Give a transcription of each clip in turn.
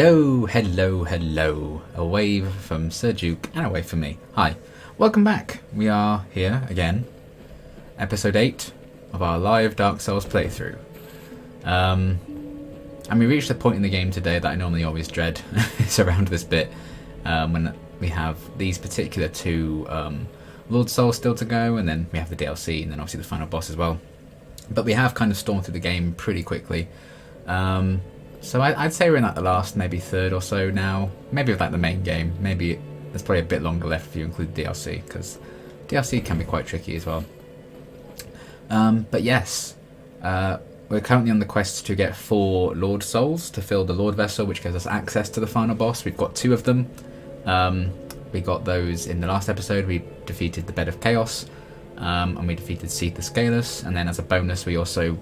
Hello, hello, hello. Away from Sir Duke and away from me. Hi, welcome back. We are here again. Episode 8 of our live Dark Souls playthrough. And we reached a point in the game today that I normally always dread. It's around this bit when we have these particular two Lord Souls still to go, and then we have the DLC, and then obviously the final boss as well. But we have kind of stormed through the game pretty quickly. So I'd say we're in like the last maybe third or so now. Maybe with like the main game. Maybe there's probably a bit longer left if you include DLC, because DLC can be quite tricky as well. But yes, we're currently on the quest to get 4 Lord Souls to fill the Lord Vessel, which gives us access to the final boss. We've got 2 of them. We got those in the last episode. We defeated the Bed of Chaos. And we defeated Seath the Scaleless, and then as a bonus we also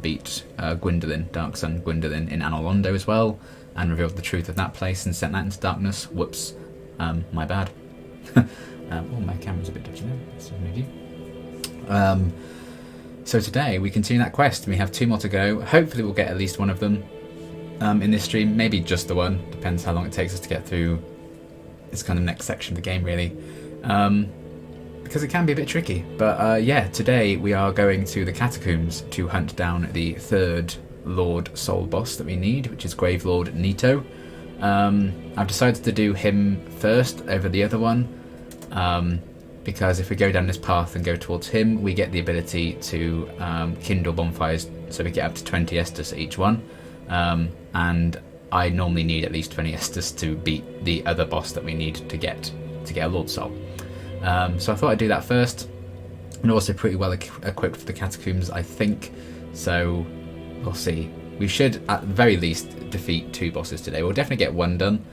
beat Gwendolyn, Dark Sun Gwendolyn in Anor Londo as well, and revealed the truth of that place and sent that into darkness. Whoops, my bad. Oh, my camera's a bit dodgy now. Let's move you. So today we continue that quest, and we have 2 more to go. Hopefully we'll get at least one of them in this stream, maybe just the one, depends how long it takes us to get through this kind of next section of the game really. Because it can be a bit tricky. But yeah, today we are going to the Catacombs to hunt down the 3rd Lord Soul boss that we need, which is Gravelord Nito. I've decided to do him first over the other one, because if we go down this path and go towards him, we get the ability to kindle bonfires, so we get up to 20 Estus each one. And I normally need at least 20 Estus to beat the other boss that we need to get a Lord Soul. So I thought I'd do that first. And also pretty well equipped for the Catacombs, I think. So we'll see. We should at the very least defeat 2 bosses today. We'll definitely get 1 done,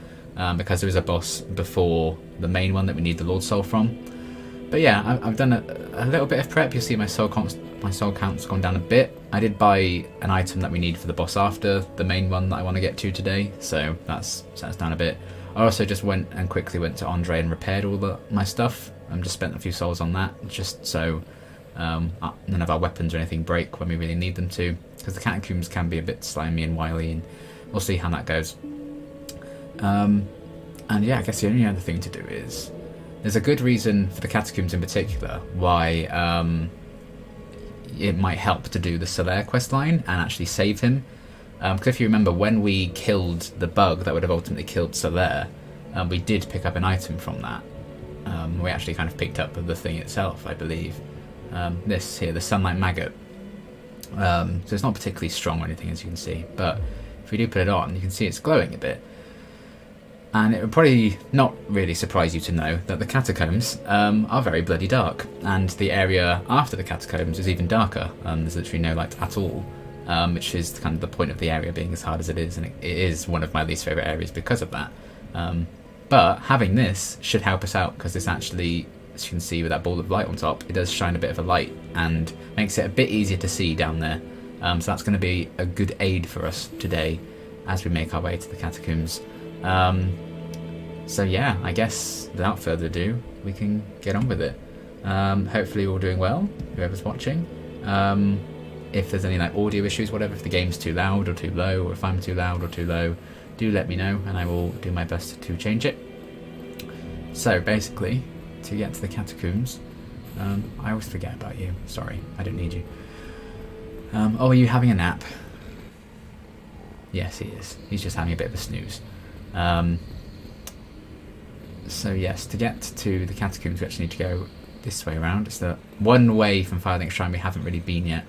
because there is a boss before the main one that we need the Lord Soul from. But yeah, I've done a little bit of prep. You'll see my soul count's gone down a bit. I did buy an item that we need for the boss after the main one that I want to get to today, so that's down a bit. I also just went to Andre and repaired all my stuff. Just spent a few souls on that, just so none of our weapons or anything break when we really need them to, because the Catacombs can be a bit slimy and wily, and we'll see how that goes. And yeah, I guess the only other thing to do is, there's a good reason for the Catacombs in particular why it might help to do the Solaire questline and actually save him. Because if you remember, when we killed the bug that would have ultimately killed Solaire, we did pick up an item from that. We actually kind of picked up the thing itself, I believe. This here, the Sunlight Maggot. So it's not particularly strong or anything, as you can see, but if we do put it on, you can see it's glowing a bit. And it would probably not really surprise you to know that the Catacombs are very bloody dark, and the area after the Catacombs is even darker. There's literally no light at all. Which is kind of the point of the area being as hard as it is, and it is one of my least favourite areas because of that. But having this should help us out, because this actually, as you can see with that ball of light on top, it does shine a bit of a light and makes it a bit easier to see down there. So that's going to be a good aid for us today as we make our way to the Catacombs. So yeah, I guess without further ado, we can get on with it. Hopefully you're all doing well, whoever's watching. If there's any like audio issues, whatever, if the game's too loud or too low, or if I'm too loud or too low, do let me know and I will do my best to change it. So basically, to get to the Catacombs, I always forget about you. Sorry, I don't need you. Oh, are you having a nap? Yes, he is. He's just having a bit of a snooze. So yes, to get to the Catacombs, we actually need to go this way around. It's the one way from Firelink Shrine we haven't really been yet.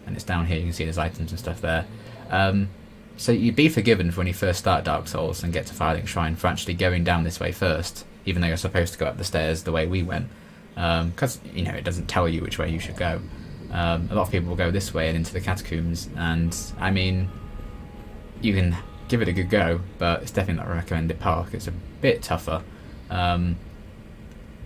And it's down here, you can see there's items and stuff there. So you'd be forgiven for when you first start Dark Souls and get to Firelink Shrine for actually going down this way first, even though you're supposed to go up the stairs the way we went. Because, you know, it doesn't tell you which way you should go. A lot of people will go this way and into the Catacombs, and, I mean, you can give it a good go, but it's definitely not a recommended path. It's a bit tougher.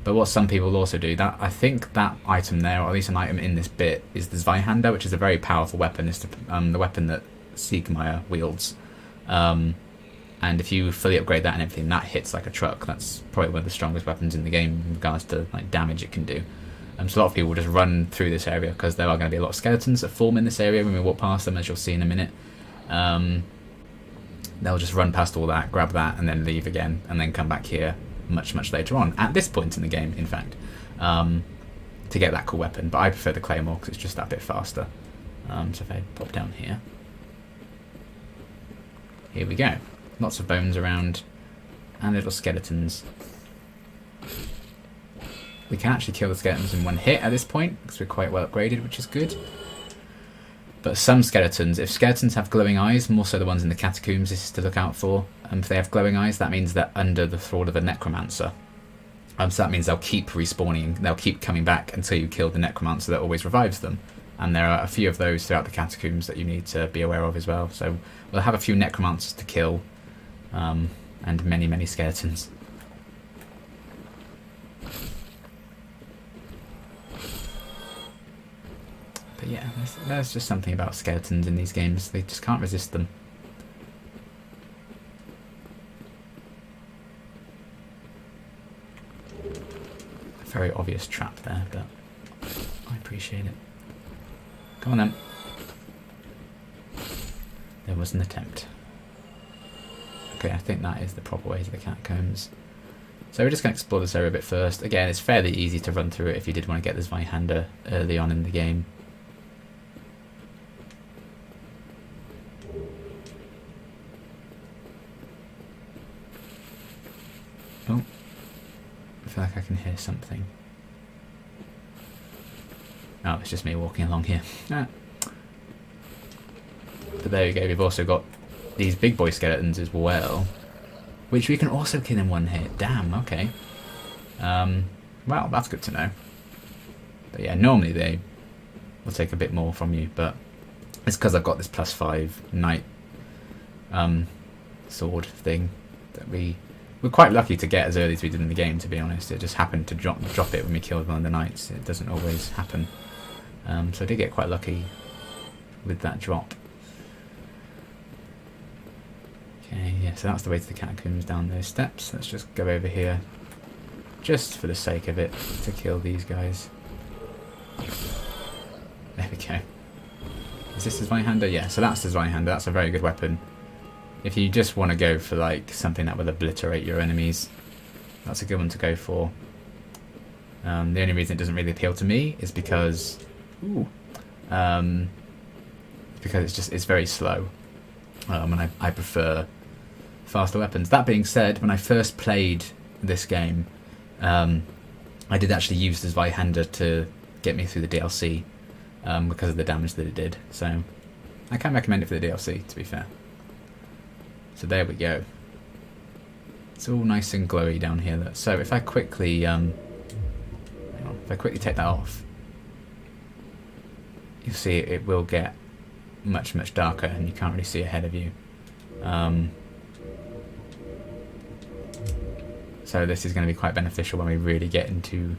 But what some people also do, that I think that item there, or at least an item in this bit, is the Zweihander, which is a very powerful weapon. It's the weapon that Siegmeyer wields. And if you fully upgrade that and everything, that hits like a truck. That's probably one of the strongest weapons in the game in regards to like damage it can do. So a lot of people just run through this area because there are going to be a lot of skeletons that form in this area when we walk past them, as you'll see in a minute. they'll just run past all that, grab that, and then leave again, and then come back here much, much later on, at this point in the game, in fact, to get that cool weapon. But I prefer the Claymore because it's just that bit faster. So if I pop down here, here we go. Lots of bones around, and little skeletons. We can actually kill the skeletons in one hit at this point, because we're quite well upgraded, which is good. But some skeletons, if skeletons have glowing eyes, more so the ones in the catacombs, this is to look out for. If they have glowing eyes, that means they're under the thrall of a necromancer. So that means they'll keep respawning, they'll keep coming back until you kill the necromancer that always revives them. And there are a few of those throughout the catacombs that you need to be aware of as well. So we'll have a few necromancers to kill, and many, many skeletons. But yeah, there's just something about skeletons in these games. They just can't resist them. A very obvious trap there, but I appreciate it. Come on then. There was an attempt. Okay, I think that is the proper way to the catacombs. So we're just going to explore this area a bit first. Again, it's fairly easy to run through it if you did want to get this Zweihander early on in the game. Oh, I feel like I can hear something. Oh, it's just me walking along here. Ah. But there you go, we've also got these big boy skeletons as well, which we can also kill in one hit. Damn, okay. Well, that's good to know. But yeah, normally they will take a bit more from you, but it's because I've got this +5 knight sword thing that we're quite lucky to get as early as we did in the game, to be honest. It just happened to drop it when we killed one of the knights. It doesn't always happen. So I did get quite lucky with that drop. Okay, yeah, so that's the way to the catacombs down those steps. Let's just go over here, just for the sake of it, to kill these guys. There we go. Is this the Zweihander? Yeah, so that's the Zweihander. That's a very good weapon. If you just want to go for like something that will obliterate your enemies, that's a good one to go for. The only reason it doesn't really appeal to me is because, it's very slow, and I prefer faster weapons. That being said, when I first played this game, I did actually use the Zweihander to get me through the DLC because of the damage that it did. So I can recommend it for the DLC, to be fair. So there we go. It's all nice and glowy down here. So if I quickly, take that off, you'll see it will get much, much darker, and you can't really see ahead of you. So this is going to be quite beneficial when we really get into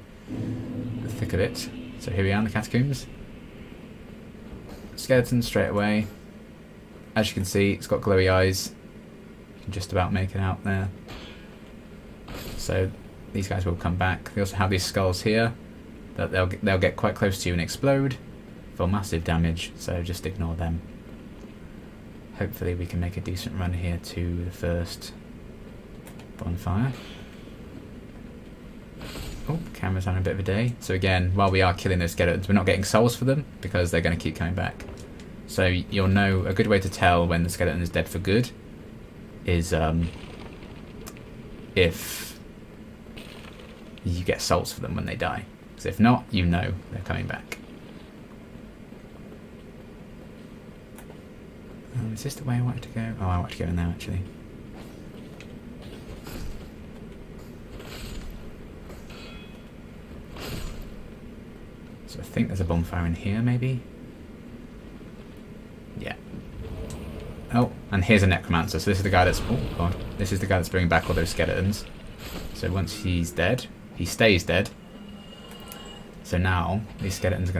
the thick of it. So here we are in the catacombs. Skeleton straight away. As you can see, it's got glowy eyes. You can just about make it out there. So these guys will come back. They also have these skulls here that they'll get quite close to you and explode for massive damage, so just ignore them. Hopefully we can make a decent run here to the first bonfire. Oh, camera's having a bit of a day. So again, while we are killing those skeletons, we're not getting souls for them because they're going to keep coming back. So you'll know a good way to tell when the skeleton is dead for good is if you get souls for them when they die. Because if not, you know they're coming back. Is this the way I wanted to go? Oh, I want to go in there actually. So I think there's a bonfire in here, maybe? Yeah. Oh, and here's a necromancer. So this is the guy that's... Oh, God. This is the guy that's bringing back all those skeletons. So once he's dead, he stays dead. So now, these skeletons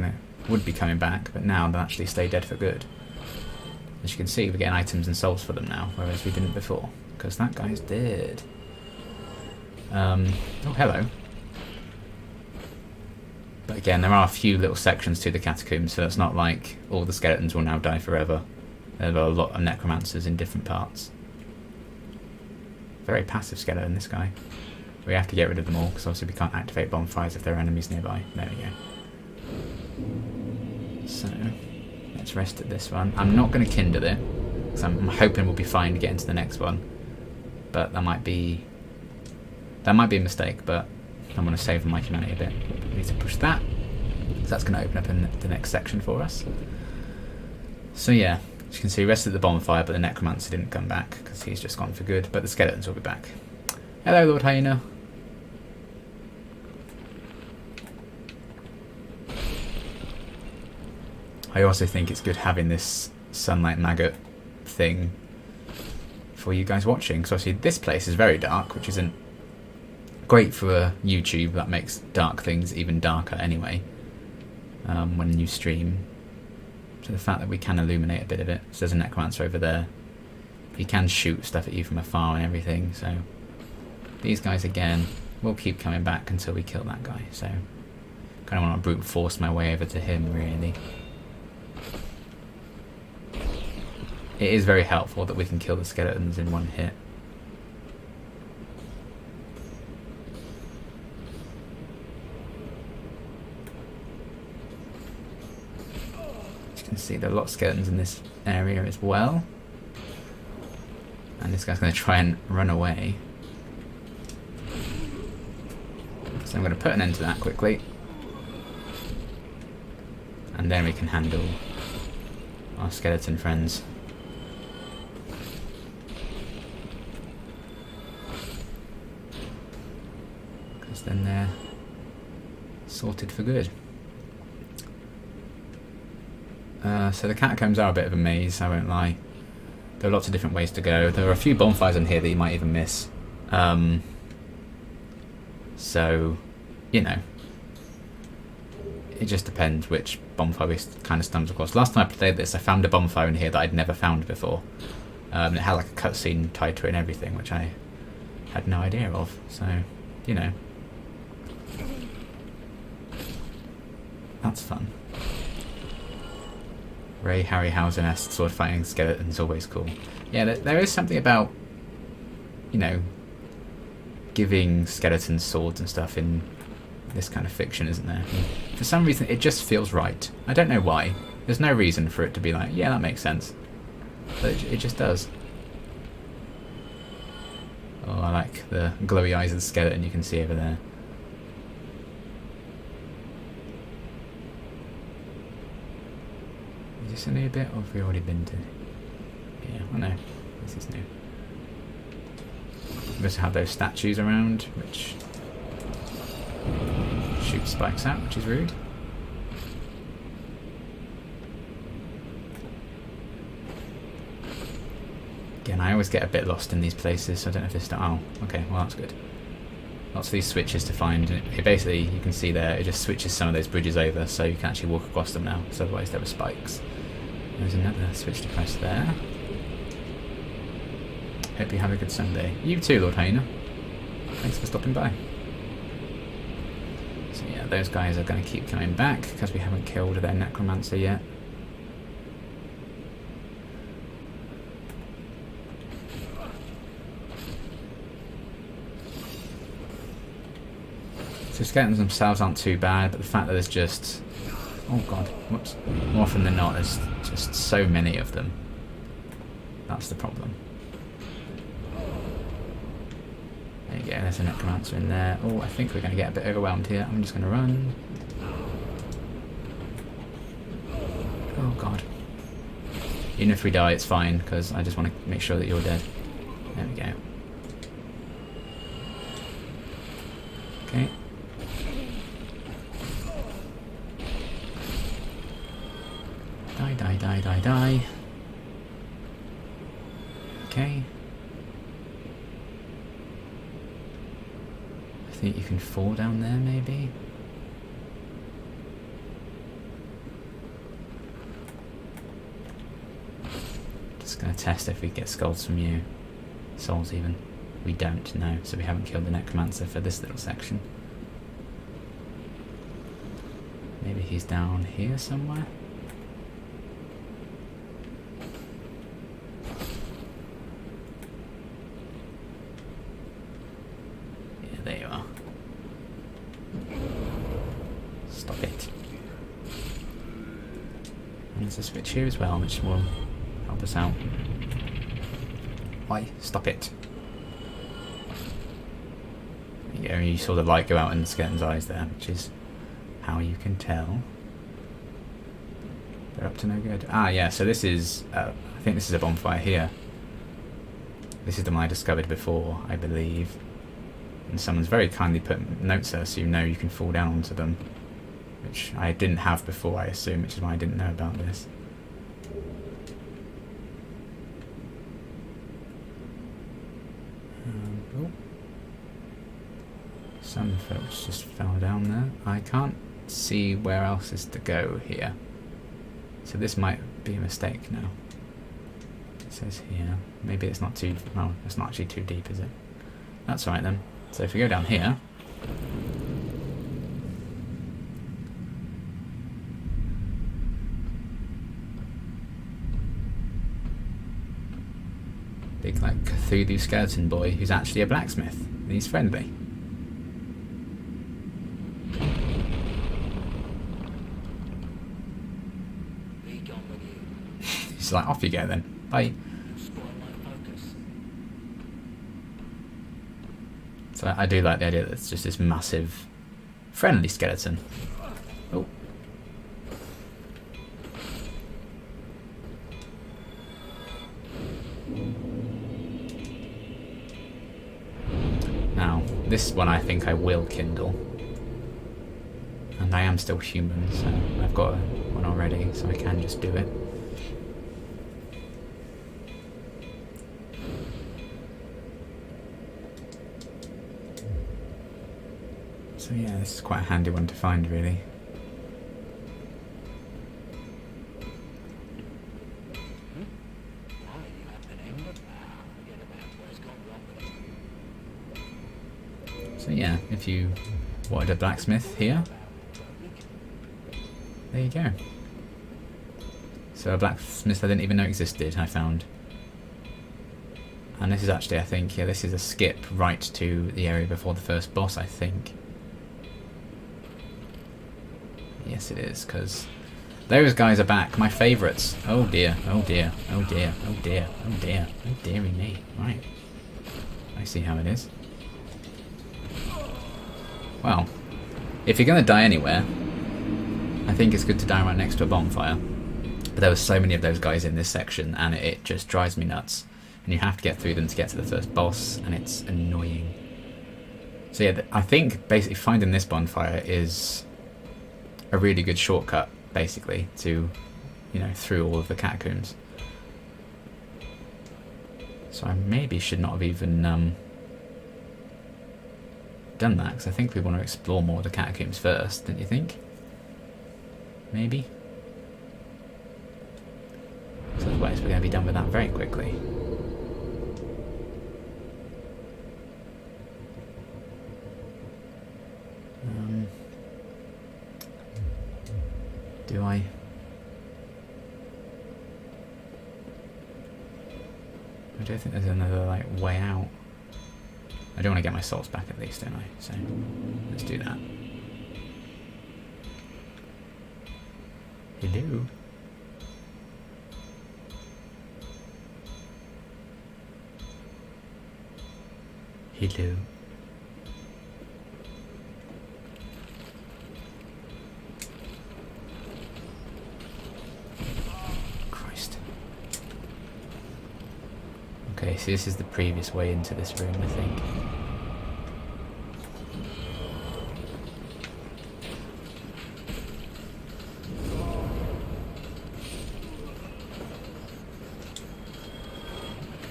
would be coming back, but now they'll actually stay dead for good. As you can see, we're getting items and souls for them now, whereas we didn't before. Because that guy's dead. Oh, hello. But again, there are a few little sections to the catacombs, so it's not like all the skeletons will now die forever. There are a lot of necromancers in different parts. very passive skeleton, this guy. We have to get rid of them all, because obviously we can't activate bonfires if there are enemies nearby. There we go. So, let's rest at this one. I'm not going to kindle it, because I'm hoping we'll be fine to get into the next one. But that might be a mistake, but I'm going to save my humanity a bit. We need to push that. So that's going to open up in the next section for us. So yeah, as you can see, rested at the bonfire, but the necromancer didn't come back, because he's just gone for good, but the skeletons will be back. Hello, Lord Hyena. I also think it's good having this sunlight maggot thing for you guys watching, because obviously this place is very dark, which isn't great for YouTube. That makes dark things even darker anyway when you stream. So the fact that we can illuminate a bit of it. So there's a necromancer over there. He can shoot stuff at you from afar and everything, so these guys again will keep coming back until we kill that guy. So kind of want to brute force my way over to him, really. It is very helpful that we can kill the skeletons in one hit. As you can see, there are a lot of skeletons in this area as well. And this guy's going to try and run away. So I'm going to put an end to that quickly. And then we can handle our skeleton friends. Because then they're sorted for good. So the catacombs are a bit of a maze, I won't lie. There are lots of different ways to go. There are a few bonfires in here that you might even miss. So, you know, it just depends which bonfire we kind of stumbles across. Last time I played this, I found a bonfire in here that I'd never found before. It had like a cutscene tied to it and everything, which I had no idea of. So, you know, that's fun. Ray Harryhausen-esque sword fighting skeleton's always cool. Yeah, there is something about, you know, giving skeletons swords and stuff in this kind of fiction, isn't there? For some reason, it just feels right. I don't know why. There's no reason for it to be like, yeah, that makes sense. But it just does. Oh, I like the glowy eyes of the skeleton you can see over there. Is this a new bit, or have we already been to? Yeah, I know. This is new. We also have those statues around, which shoot spikes out, which is rude. Again, I always get a bit lost in these places, so I don't know if this... Oh, okay, well that's good. Lots of these switches to find. It basically, you can see there, it just switches some of those bridges over, so you can actually walk across them now, because otherwise there were spikes. There's another switch to press there. Hope you have a good Sunday. You too, Lord Hyena. Thanks for stopping by. So yeah, those guys are going to keep coming back, because we haven't killed their necromancer yet. So skeletons themselves aren't too bad, but the fact that there's just... Oh god, whoops. More often than not, there's just so many of them. That's the problem. There you go, there's a necromancer in there. Oh, I think we're going to get a bit overwhelmed here. I'm just going to run. Oh god. Even if we die, it's fine, because I just want to make sure that you're dead. There we go. Okay. Die, die, die, die, die. Okay. I think you can fall down there, maybe? Just gonna test if we get skulls from you. Souls, even. We don't, no, so we haven't killed the necromancer for this little section. Maybe he's down here somewhere? Stop it. And there's a switch here as well, which will help us out. Why? Stop it. There you go, you saw the light go out in the skeleton's eyes there, which is how you can tell. They're up to no good. Ah, yeah, so this is... I think this is a bonfire here. This is the one I discovered before, I believe. And someone's very kindly put notes there so you know you can fall down onto them. Which I didn't have before, I assume, which is why I didn't know about this. Oh. Some folks just fell down there. I can't see where else is to go here. So this might be a mistake now. It says here. Maybe it's not too... well, it's not actually too deep, is it? That's right then. So if we go down here... big, like, Cthulhu skeleton boy who's actually a blacksmith. And he's friendly. He's like, off you go then. Bye. So I do like the idea that it's just this massive, friendly skeleton. Oh. Now, this one I think I will kindle. And I am still human, so I've got one already, so I can just do it. So yeah, this is quite a handy one to find, really. So yeah, if you wanted a blacksmith here, there you go. So a blacksmith I didn't even know existed, I found. And this is actually, I think, yeah, this is a skip right to the area before the first boss, I think. Yes, it is, because those guys are back. My favourites. Oh dear, oh dear, oh dear, oh dear, oh dear, oh dearie me. Right. I see how it is. Well, if you're going to die anywhere, I think it's good to die right next to a bonfire. But there were so many of those guys in this section, and it just drives me nuts. And you have to get through them to get to the first boss, and it's annoying. So yeah, I think basically finding this bonfire is a really good shortcut, basically, to, you know, through all of the catacombs. So I maybe should not have even done that, because I think we want to explore more of the catacombs first, don't you think? Maybe? So otherwise we're going to be done with that very quickly. Do I? I don't think there's another, like, way out. I do want to get my souls back at least, don't I? So let's do that. Hello. Hello. Okay, so this is the previous way into this room, I think.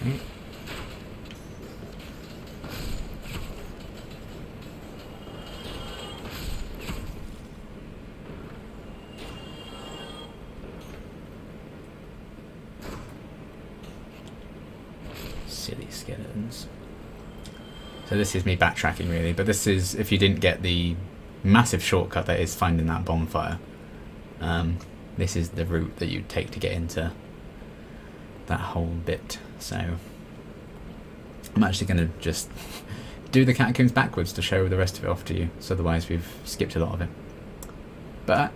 Okay. Silly skeletons. So this is me backtracking really, but this is if you didn't get the massive shortcut that is finding that bonfire. This is the route that you take to get into that whole bit. So I'm actually going to just do the catacombs backwards to show the rest of it off to you, so otherwise we've skipped a lot of it. But,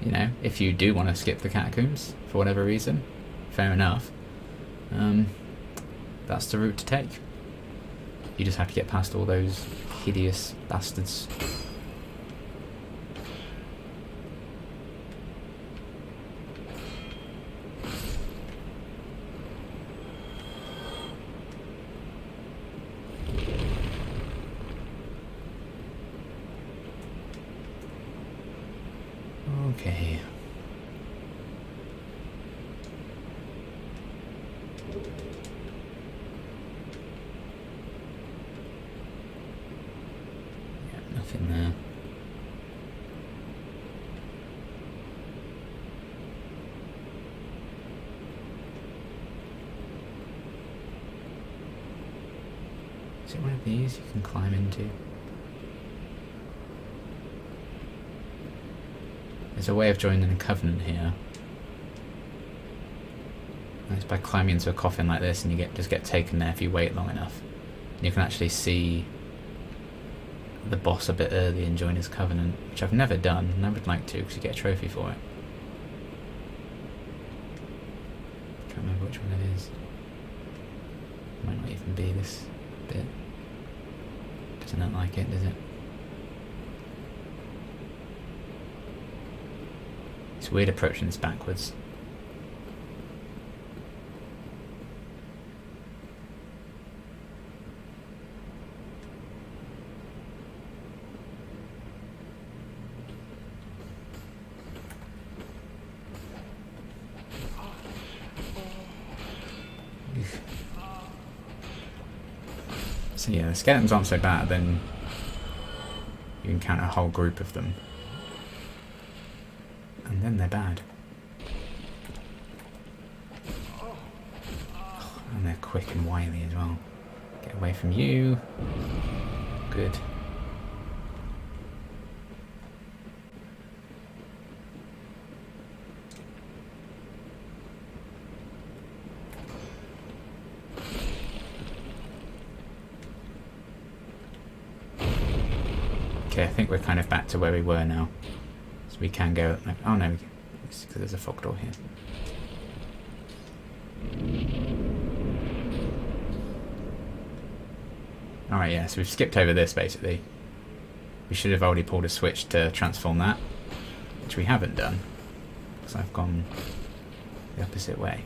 you know, if you do want to skip the catacombs for whatever reason, fair enough. That's the route to take. You just have to get past all those hideous bastards. Okay. Yeah, nothing there. Is it one of these you can climb into? There's a way of joining a covenant here. And it's by climbing into a coffin like this, and you just get taken there if you wait long enough. And you can actually see the boss a bit early and join his covenant, which I've never done, and I would like to because you get a trophy for it. Can't remember which one it is. Might not even be this bit. Doesn't look like it, does it? It's weird approaching this backwards. So yeah, the skeletons aren't so bad, then you encounter a whole group of them. And then they're bad. And they're quick and wily as well. Get away from you. Good. Okay, I think we're kind of back to where we were now. So we can go... Oh no, because there's a fog door here. Alright, yeah, so we've skipped over this basically. We should have already pulled a switch to transform that, which we haven't done, because I've gone the opposite way.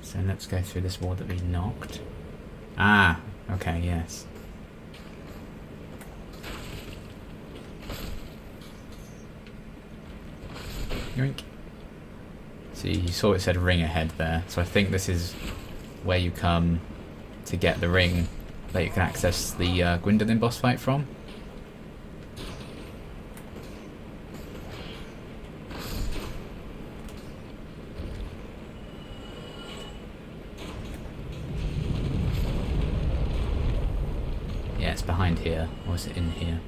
So let's go through this wall that we knocked. Ah, okay, yes. Yoink. So you saw it said ring ahead there, so I think this is where you come to get the ring that you can access the Gwendolyn boss fight from. Yeah, it's behind here, or is it in here?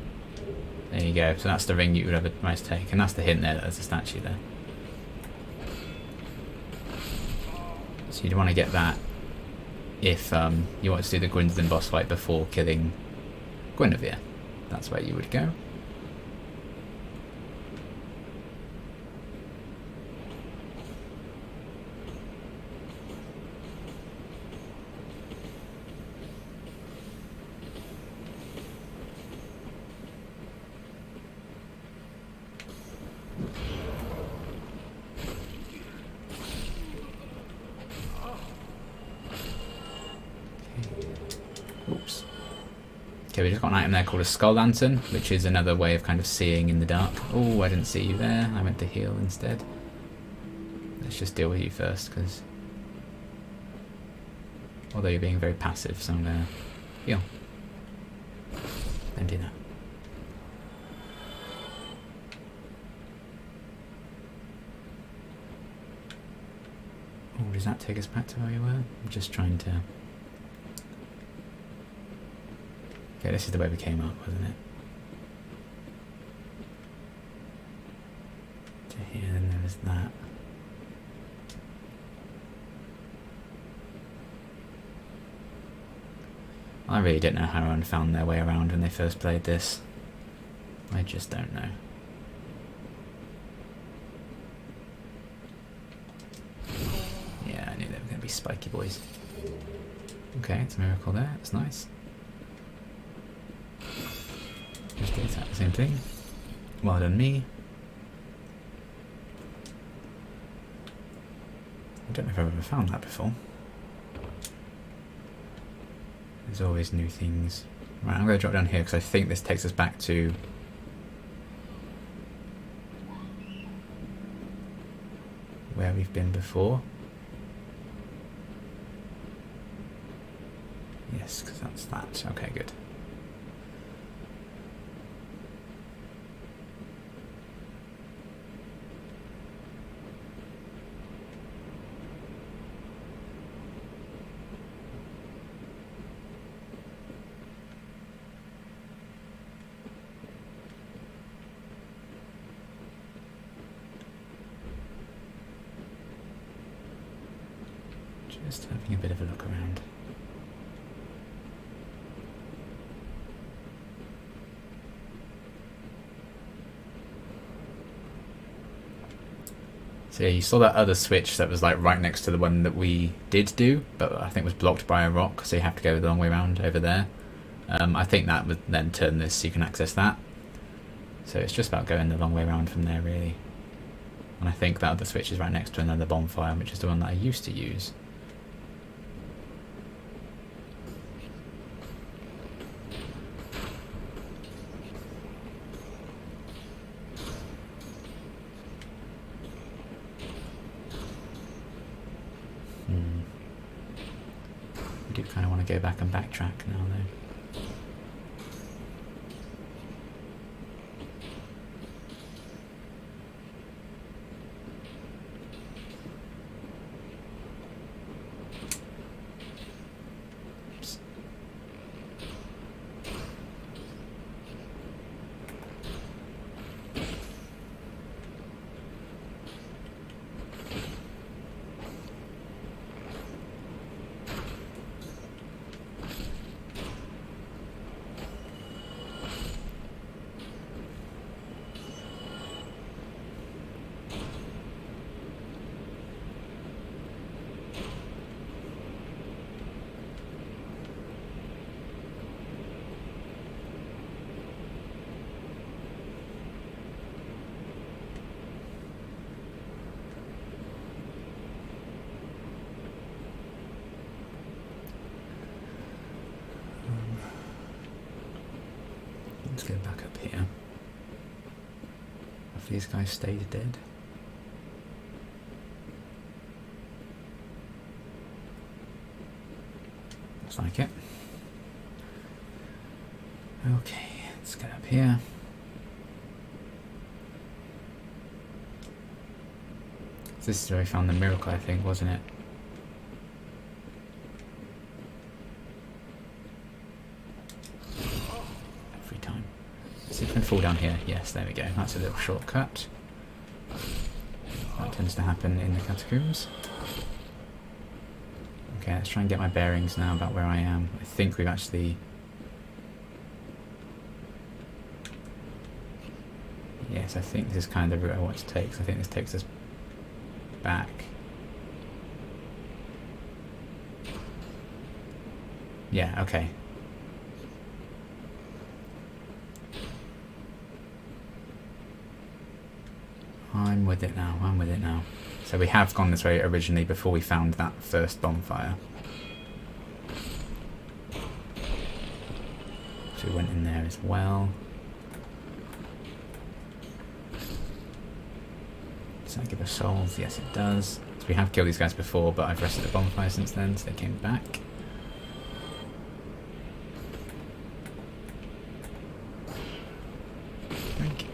There you go, so that's the ring you would otherwise take, and that's the hint there that there's a statue there. So you'd want to get that if you want to do the Gwendolyn boss fight before killing Guinevere. That's where you would go. Oops. Okay, we just got an item there called a skull lantern, which is another way of kind of seeing in the dark. Oh, I didn't see you there. I went to heal instead. Let's just deal with you first, because although you're being very passive, so I'm gonna heal. Then do that. Oh, does that take us back to where we were? I'm just trying to... Okay, this is the way we came up, wasn't it? To here, then there was that. I really don't know how anyone found their way around when they first played this. I just don't know. Yeah, I knew they were going to be spiky boys. Okay, it's a miracle there. It's nice. Just do that, the same thing. Well done, me. I don't know if I've ever found that before. There's always new things. Right, I'm going to drop down here because I think this takes us back to where we've been before. Yes, because that's that. Okay, good. Just having a bit of a look around. So yeah, you saw that other switch that was like right next to the one that we did do, but I think was blocked by a rock, so you have to go the long way around over there. I think that would then turn this so you can access that. So it's just about going the long way around from there, really. And I think that other switch is right next to another bonfire, which is the one that I used to use. I do kind of want to go back and backtrack now, though. Oops. Let's go back up here. Have these guys stayed dead? Looks like it. Okay, let's get up here. This is where we found the miracle, I think, wasn't it? Every time. Let's see if we can fall down here. Yes, there we go. That's a little shortcut. That tends to happen in the catacombs. Okay, let's try and get my bearings now about where I am. I think we've actually... Yes, I think this is kind of the route I want to take. So I think this takes us back. Yeah, okay. I'm with it now, I'm with it now. So we have gone this way originally before we found that first bonfire. So we went in there as well. Does that give us souls? Yes, it does. So we have killed these guys before, but I've rested the bonfire since then, so they came back. Thank you.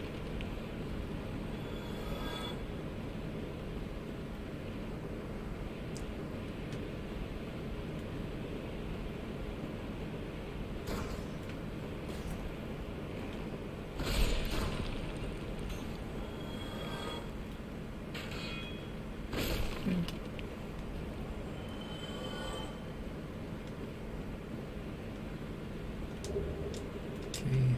Okay.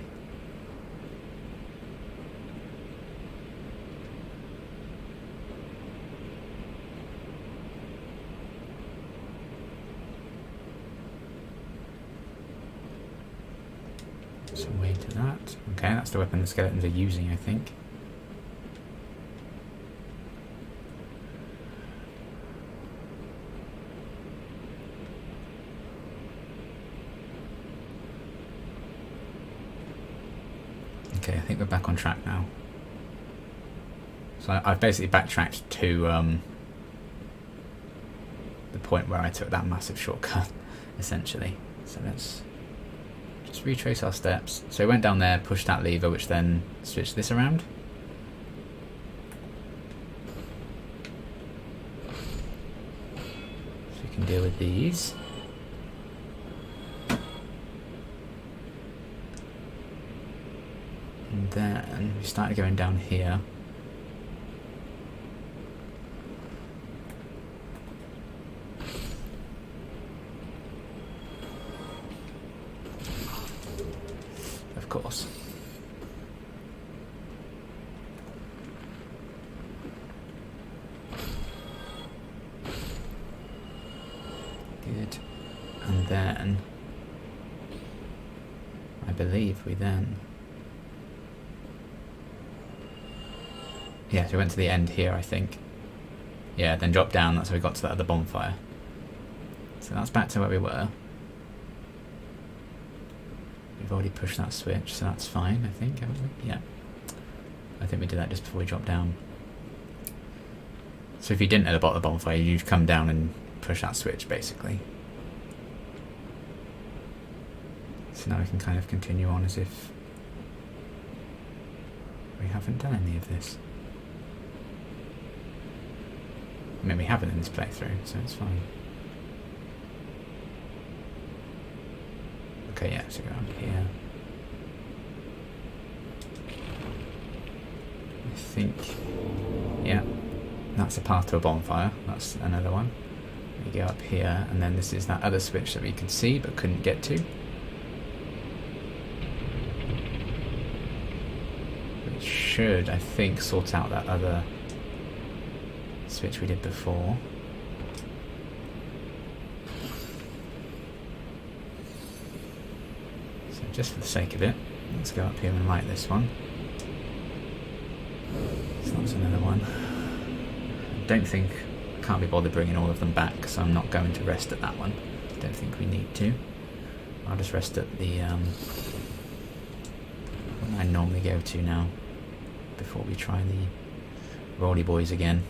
Some way to that. Okay, that's the weapon the skeletons are using, I think. Okay, I think we're back on track now. So I've basically backtracked to the point where I took that massive shortcut, essentially. So let's just retrace our steps. So we went down there, pushed that lever, which then switched this around. So we can deal with these. And then we started going down here. Of course. Good. And then I believe we then... Yeah, so we went to the end here, I think. Yeah, then dropped down, that's how we got to that other bonfire. So that's back to where we were. We've already pushed that switch, so that's fine, I think, haven't we? Yeah. I think we did that just before we dropped down. So if you didn't at the bottom of the bonfire, you'd come down and push that switch, basically. So now we can kind of continue on as if we haven't done any of this. I mean, we haven't in this playthrough, so it's fine. Okay, yeah, so go on here. I think, yeah, that's a path to a bonfire. That's another one. We go up here, and then this is that other switch that we could see but couldn't get to. Which should, I think, sort out that other switch we did before. So just for the sake of it, let's go up here and light this one. So that's another one. I don't think, can't be bothered bringing all of them back, so I'm not going to rest at that one. Don't think we need to. I'll just rest at the one I normally go to now, before we try the Rolly Boys again.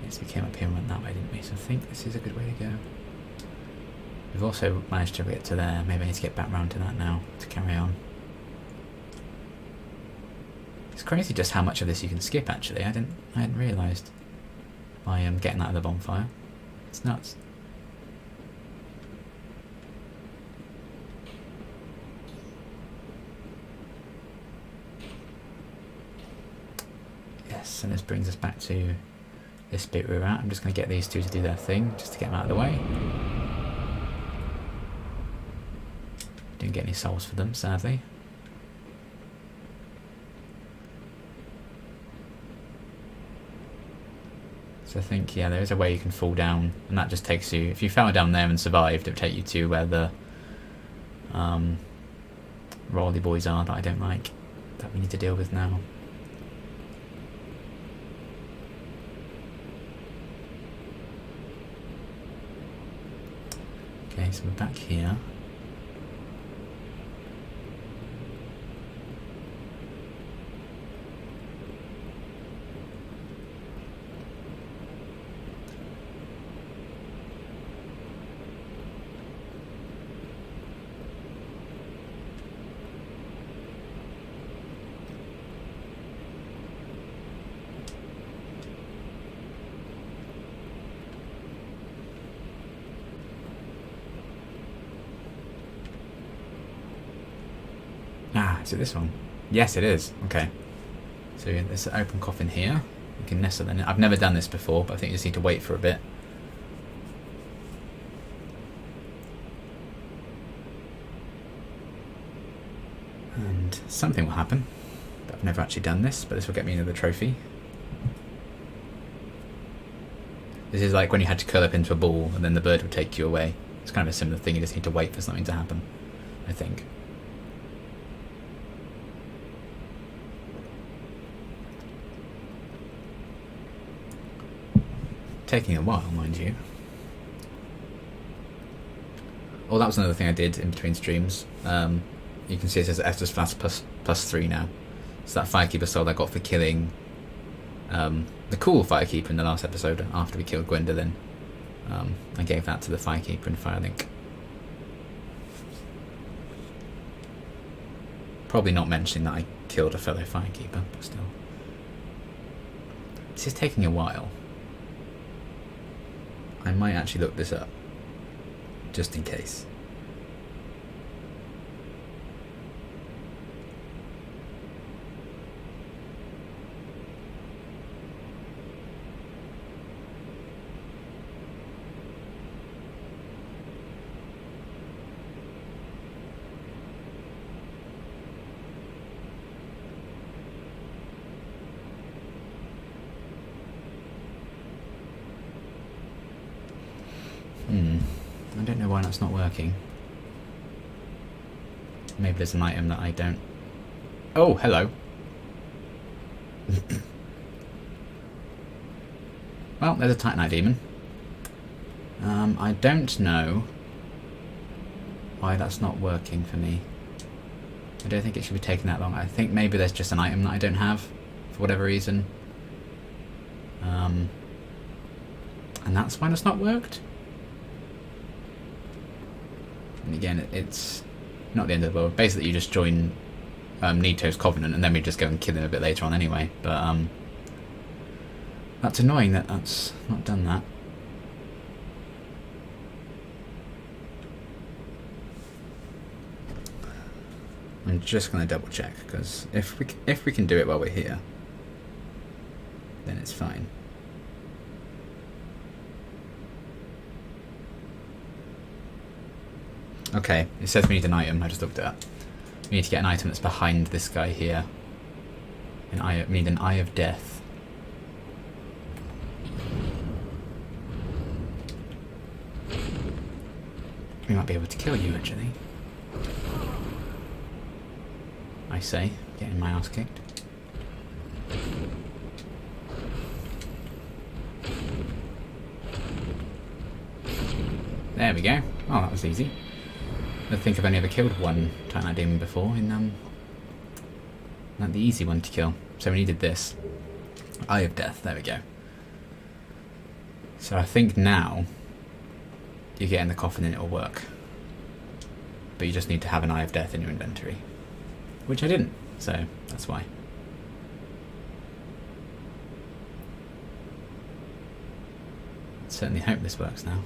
Yes, we came up here and went that way, didn't we? So I think this is a good way to go. We've also managed to get to there. Maybe I need to get back round to that now to carry on. It's crazy just how much of this you can skip, actually. I hadn't realised by getting that of the bonfire. It's nuts. Yes, and this brings us back to this bit we're at. I'm just going to get these two to do their thing, just to get them out of the way. Didn't get any souls for them, sadly. So I think, yeah, there is a way you can fall down, and that just takes you, if you fell down there and survived, it would take you to where the Rolly Boys are that I don't like, that we need to deal with now. Okay, so we're back here. Is it this one? Yes, it is. Okay. So there's an open coffin here. You can nestle in it. I've never done this before, but I think you just need to wait for a bit. And something will happen. I've never actually done this, but this will get me another trophy. This is like when you had to curl up into a ball and then the bird would take you away. It's kind of a similar thing, you just need to wait for something to happen, I think. Taking a while, mind you. Oh, that was another thing I did in between streams. You can see it says Estus Flask plus 3 now. So that Firekeeper soul I got for killing the cool Firekeeper in the last episode after we killed Gwendolyn. I gave that to the Firekeeper in Firelink. Probably not mentioning that I killed a fellow Firekeeper, but still. This is taking a while. I might actually look this up, just in case. I don't know why that's not working. Maybe there's an item that I don't... Oh, hello. Well, there's a Titanite demon. I don't know why that's not working for me. I don't think it should be taking that long. I think maybe there's just an item that I don't have, for whatever reason. And that's why it's not worked? And again, it's not the end of the world. Basically, you just join Nito's Covenant, and then we just go and kill him a bit later on anyway. But that's annoying that that's not done that. I'm just going to double check, because if we can do it while we're here, then it's fine. Okay, it says we need an item, I just looked it up. We need to get an item that's behind this guy here. We need an Eye of Death. We might be able to kill you, actually. I say, getting my ass kicked. There we go. Oh, that was easy. I think I've only ever killed one Titanite demon before, in not the easy one to kill. So we needed this. Eye of Death, there we go. So I think now you get in the coffin and it'll work. But you just need to have an Eye of Death in your inventory. Which I didn't, so that's why. Certainly hope this works now.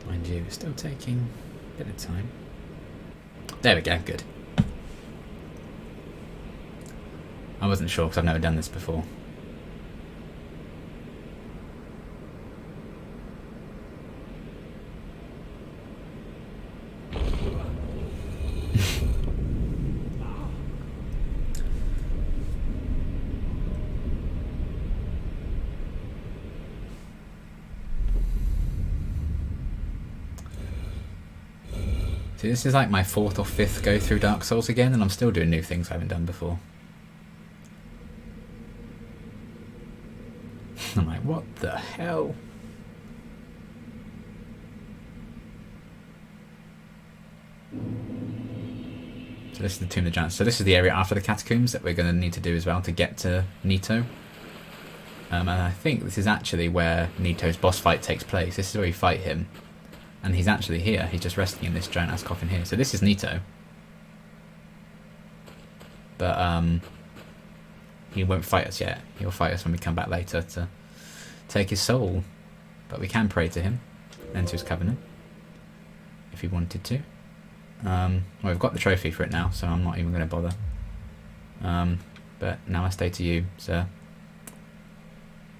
Mind you, it's still taking a bit of time. There we go, good. I wasn't sure because I've never done this before. See, this is like my 4th or 5th go through Dark Souls again, and I'm still doing new things I haven't done before. I'm like, what the hell? So this is the Tomb of the Giants. So this is the area after the Catacombs that we're going to need to do as well to get to Nito. And I think this is actually where Nito's boss fight takes place. This is where we fight him. And he's actually here. He's just resting in this giant-ass coffin here. So this is Nito. But he won't fight us yet. He'll fight us when we come back later to take his soul. But we can pray to him, enter his covenant, if he wanted to. Well, we've got the trophy for it now, so I'm not even going to bother. But now I stay to you, sir.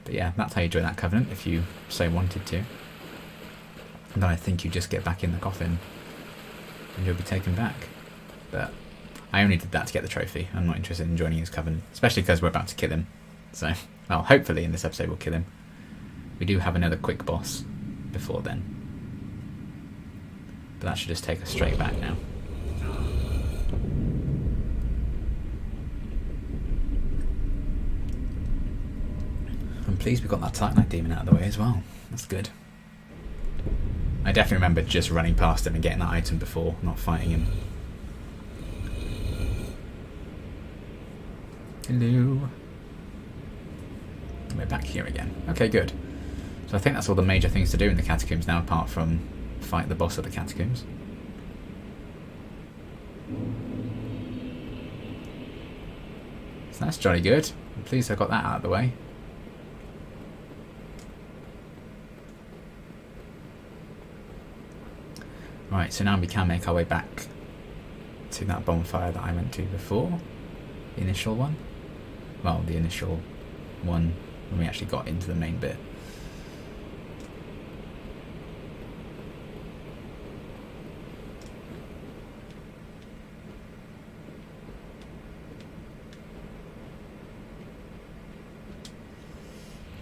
But yeah, that's how you join that covenant, if you so wanted to. And then I think you just get back in the coffin, and you'll be taken back. But I only did that to get the trophy. I'm not interested in joining his covenant, especially because we're about to kill him. So, well, hopefully in this episode we'll kill him. We do have another quick boss before then. But that should just take us straight back now. I'm pleased we got that Titanite demon out of the way as well. That's good. I definitely remember just running past him and getting that item before, not fighting him. Hello. We're back here again. Okay, good. So I think that's all the major things to do in the Catacombs now, apart from fight the boss of the Catacombs. So that's jolly good. I'm pleased I got that out of the way. Right, so now we can make our way back to that bonfire that I went to before. The initial one. Well, the initial one when we actually got into the main bit.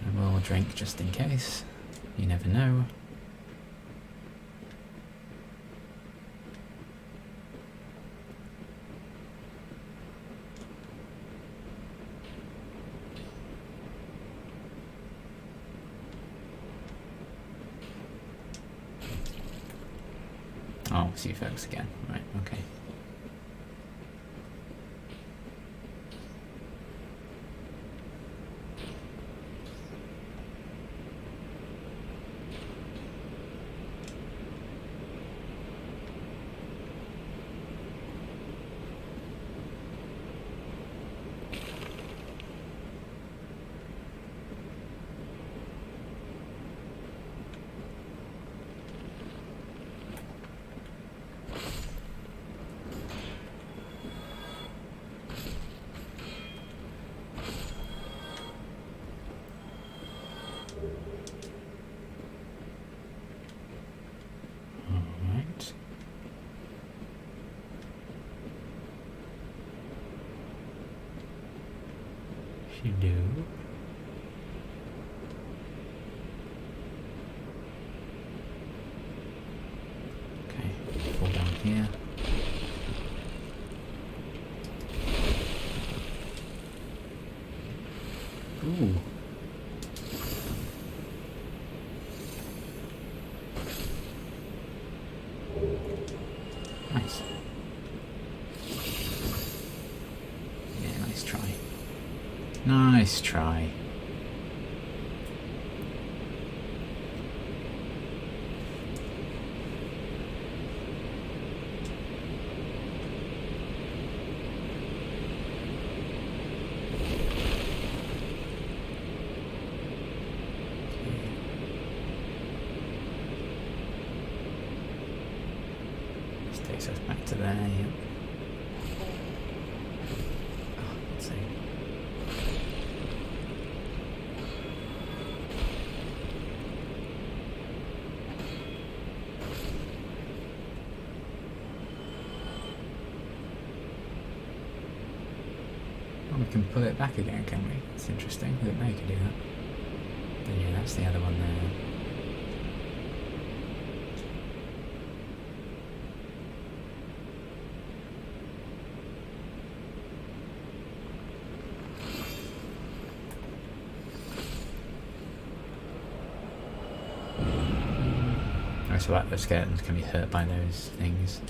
And we'll drink just in case. You never know. Oh, see you folks again. Right, okay. You do. Okay, fall down here. Ooh. Nice. Yeah, nice try. Nice try. This takes us back to there, yep. Oh, let's see. We can pull it back again, can we? That's interesting. I didn't know you could do that. But yeah, that's the other one there. So that the skeletons can be hurt by those things.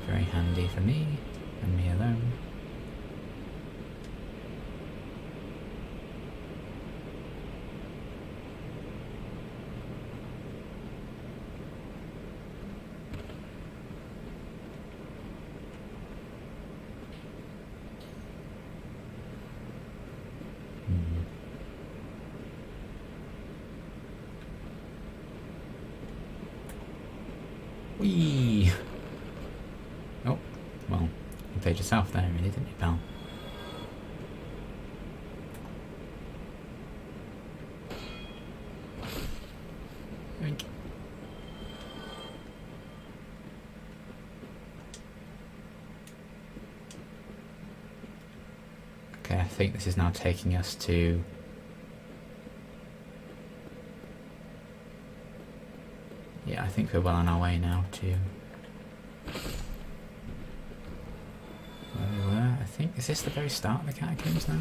Very handy for me and me alone. Whee! Oh, well, you played yourself there, really, didn't you, pal? Oink. Okay, I think this is now taking us to... Yeah, I think we're well on our way now to... where we were. I think, is this the very start of the Catacombs now?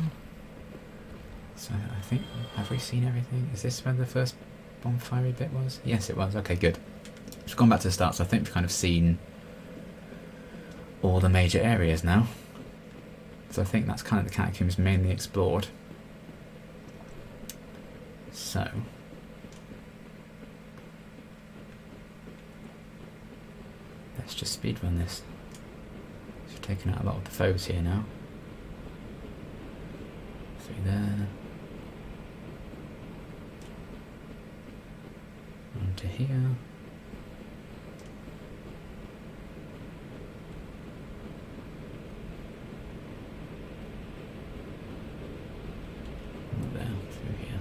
So, I think, have we seen everything? Is this where the first bonfire bit was? Yes, it was. Okay, good. We've gone back to the start, so I think we've kind of seen all the major areas now. So I think that's kind of the Catacombs mainly explored. So... let's just speedrun this. So we've taken out a lot of the foes here now. Through there. Onto here. There, through here.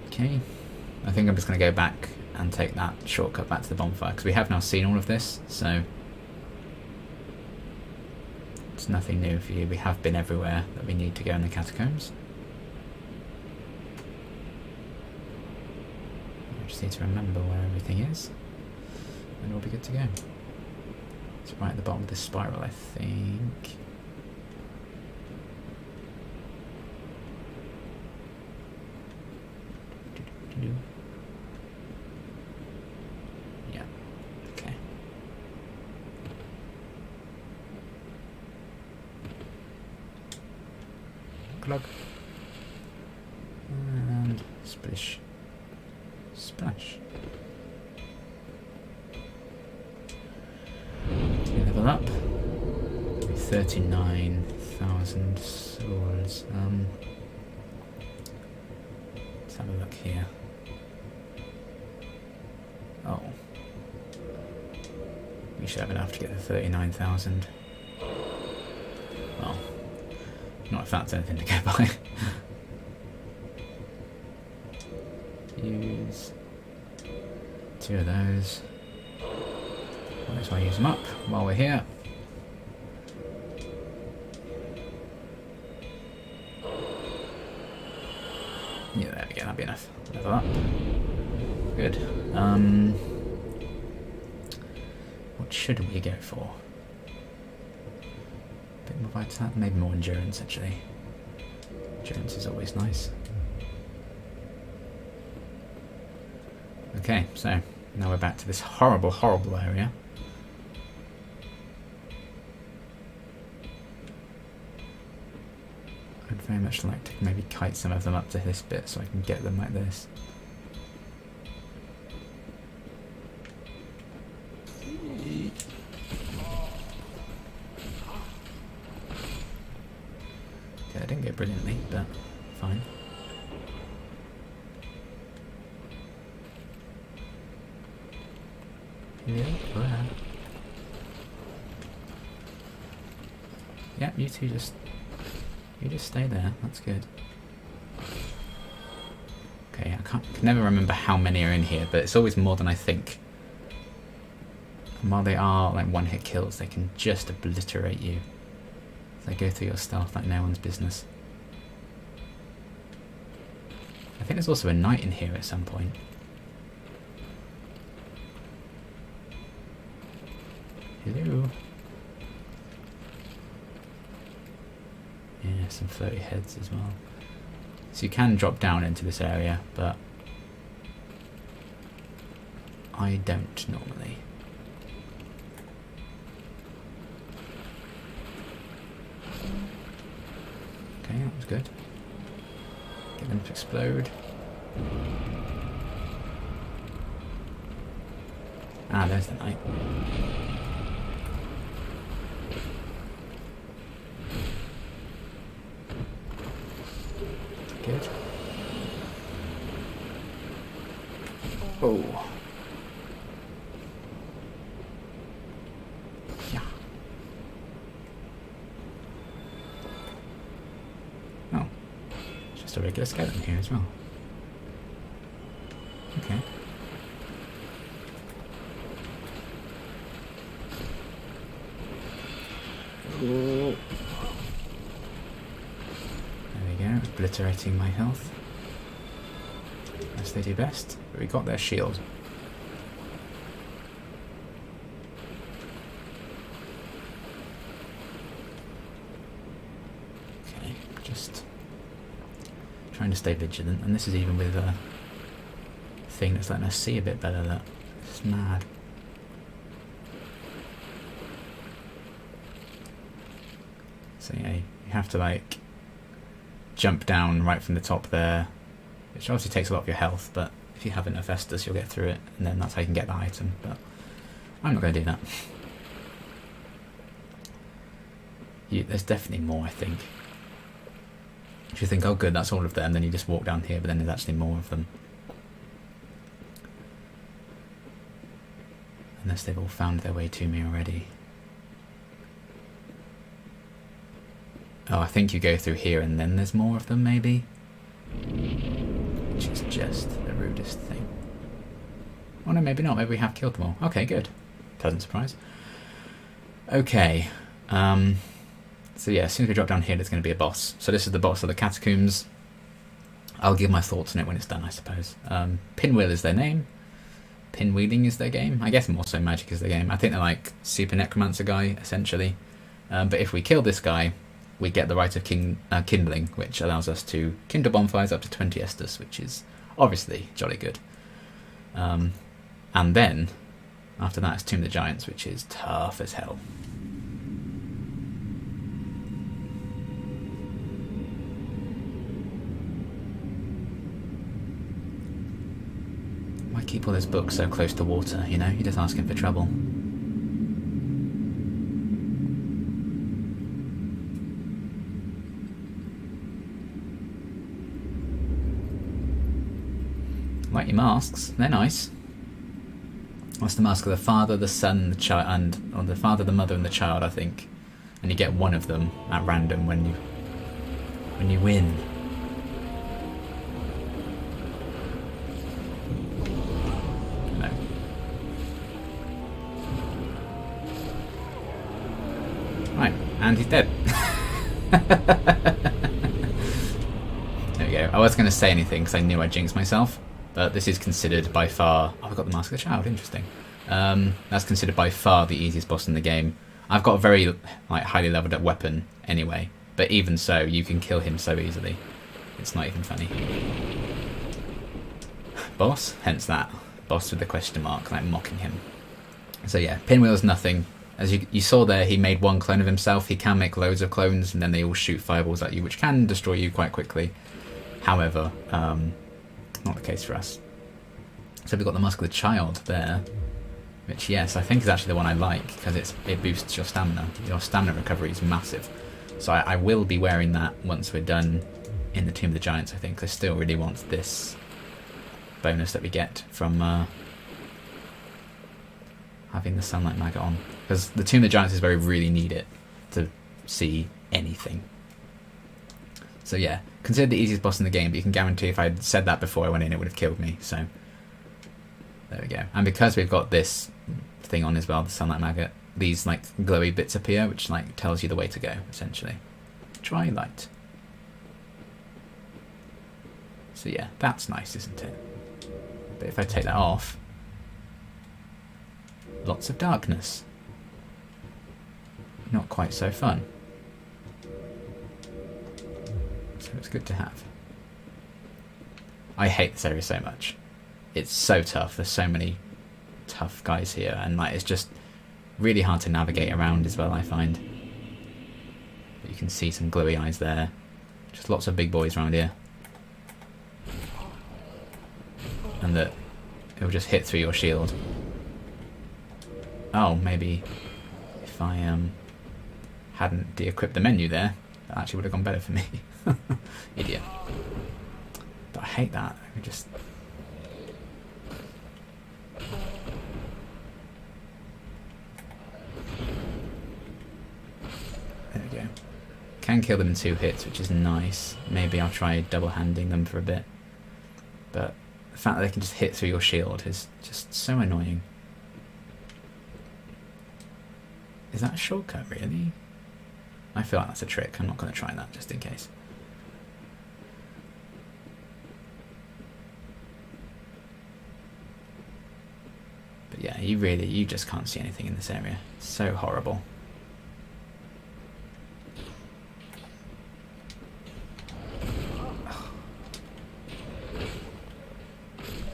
Okay. I think I'm just going to go back and take that shortcut back to the bonfire, because we have now seen all of this, so it's nothing new for you. We have been everywhere that we need to go in the Catacombs. I just need to remember where everything is, and we'll be good to go. It's right at the bottom of this spiral, I think. Yeah, okay. Glug. And splish. Splash. To level up. 39,000 swords. Let's have a look here. Oh. We should have enough to get the 39,000. Well, not if that's anything to go by. Use 2 of those. Might as well use them up while we're here. Yeah, there we go, that'll be enough. Level up. Good. What should we go for? A bit more vitality, maybe more endurance actually. Endurance is always nice. Okay, so now we're back to this horrible, horrible area. I'd very much like to maybe kite some of them up to this bit so I can get them like this. Okay, I didn't go brilliantly, but fine. Yeah, wow. Yeah, you two just stay there. That's good. Okay, I can never remember how many are in here, but it's always more than I think. And while they are like one-hit kills, they can just obliterate you. They go through your stealth like no one's business. I think there's also a knight in here at some point. Hello. Yeah, some floaty heads as well. So you can drop down into this area, but I don't normally. Okay, that was good. Get them to explode. Ah, there's the knight. Good. Oh. Just a regular skeleton here as well. Okay. Ooh. There we go, obliterating my health. As they do best. But we got their shield. Okay, just trying to stay vigilant, and this is even with a thing that's letting us see a bit better. That's mad. So yeah, you have to like jump down right from the top there, which obviously takes a lot of your health, but if you have enough Estus you'll get through it, and then that's how you can get the item, but I'm not going to do that. There's definitely more, I think. If you think, oh good, that's all of them, then you just walk down here, but then there's actually more of them. Unless they've all found their way to me already. Oh, I think you go through here and then there's more of them, maybe? Which is just the rudest thing. Oh no, maybe not. Maybe we have killed them all. Okay, good. Pleasant surprise. Okay. So yeah, as soon as we drop down here, there's going to be a boss. So this is the boss of the Catacombs. I'll give my thoughts on it when it's done, I suppose. Pinwheel is their name. Pinwheeling is their game. I guess more so magic is their game. I think they're like Super Necromancer guy, essentially. But if we kill this guy, we get the right of kindling, which allows us to kindle bonfires up to 20 Estus, which is obviously jolly good. And then, after that, it's Tomb of the Giants, which is tough as hell. Why keep all those books so close to water, you know? You're just asking for trouble. Like your masks, they're nice. That's the mask of the father, the son, the child, or the father, the mother, and the child, I think. And you get one of them at random when you win. No. Right, and he's dead. There we go. I was going to say anything because I knew I'd jinx myself. But this is considered by far... Oh, I've got the Mask of the Child, interesting. That's considered by far the easiest boss in the game. I've got a very highly leveled up weapon anyway, but even so, you can kill him so easily. It's not even funny. Boss? Hence that. Boss with the question mark, like mocking him. So yeah, Pinwheel's nothing. As you saw there, he made one clone of himself. He can make loads of clones, and then they all shoot fireballs at you, which can destroy you quite quickly. However... not the case for us. So we've got the Mask of the Child there, which yes, I think is actually the one I like because it boosts your stamina. Your stamina recovery is massive. So I will be wearing that once we're done in the Tomb of the Giants, I think. I still really want this bonus that we get from having the Sunlight Maggot on. Because the Tomb of the Giants is where we really need it to see anything. So yeah, considered the easiest boss in the game, but you can guarantee if I'd said that before I went in, it would have killed me, so... There we go. And because we've got this thing on as well, the Sunlight Maggot, these, glowy bits appear, which, tells you the way to go, essentially. Dry light. So yeah, that's nice, isn't it? But if I take that off... Lots of darkness. Not quite so fun. So it's good to have. I hate this area so much. It's so tough. There's so many tough guys here, and it's just really hard to navigate around as well, I find. But you can see some glowy eyes there. Just lots of big boys around here. And that it'll just hit through your shield. Oh, maybe if I hadn't de-equipped the menu there, that actually would have gone better for me. Idiot. But I hate that. I just... There we go. Can kill them in 2 hits, which is nice. Maybe I'll try double-handing them for a bit. But the fact that they can just hit through your shield is just so annoying. Is that a shortcut, really? I feel like that's a trick. I'm not going to try that, just in case. But yeah, you just can't see anything in this area. It's so horrible.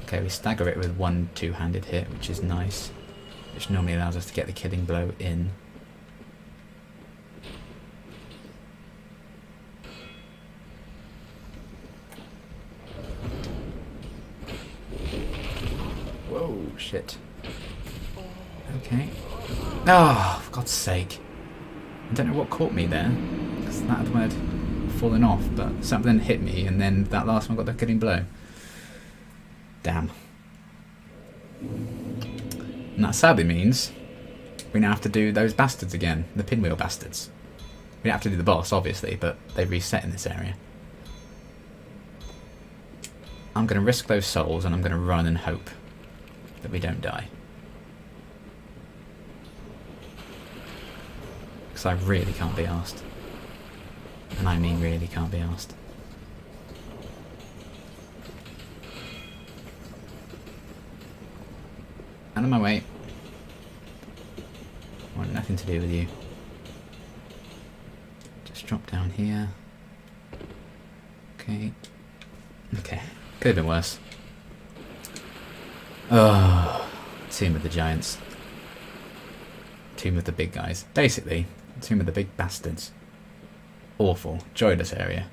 Okay, we stagger it with 1 two-handed hit, which is nice. Which normally allows us to get the killing blow in. Whoa, shit. Okay. Oh, for God's sake. I don't know what caught me there, because that one had fallen off, but something hit me, and then that last one got the killing blow. Damn. And that sadly means we now have to do those bastards again, the pinwheel bastards. We don't have to do the boss, obviously, but they reset in this area. I'm going to risk those souls, and I'm going to run and hope that we don't die. Because I really can't be arsed. And I mean really can't be arsed. Out of my way. I want nothing to do with you. Just drop down here. Okay. Okay. Could have been worse. Oh, Tomb of the Giants. Tomb of the big guys. Basically, Tomb of the big bastards. Awful. Joyless area.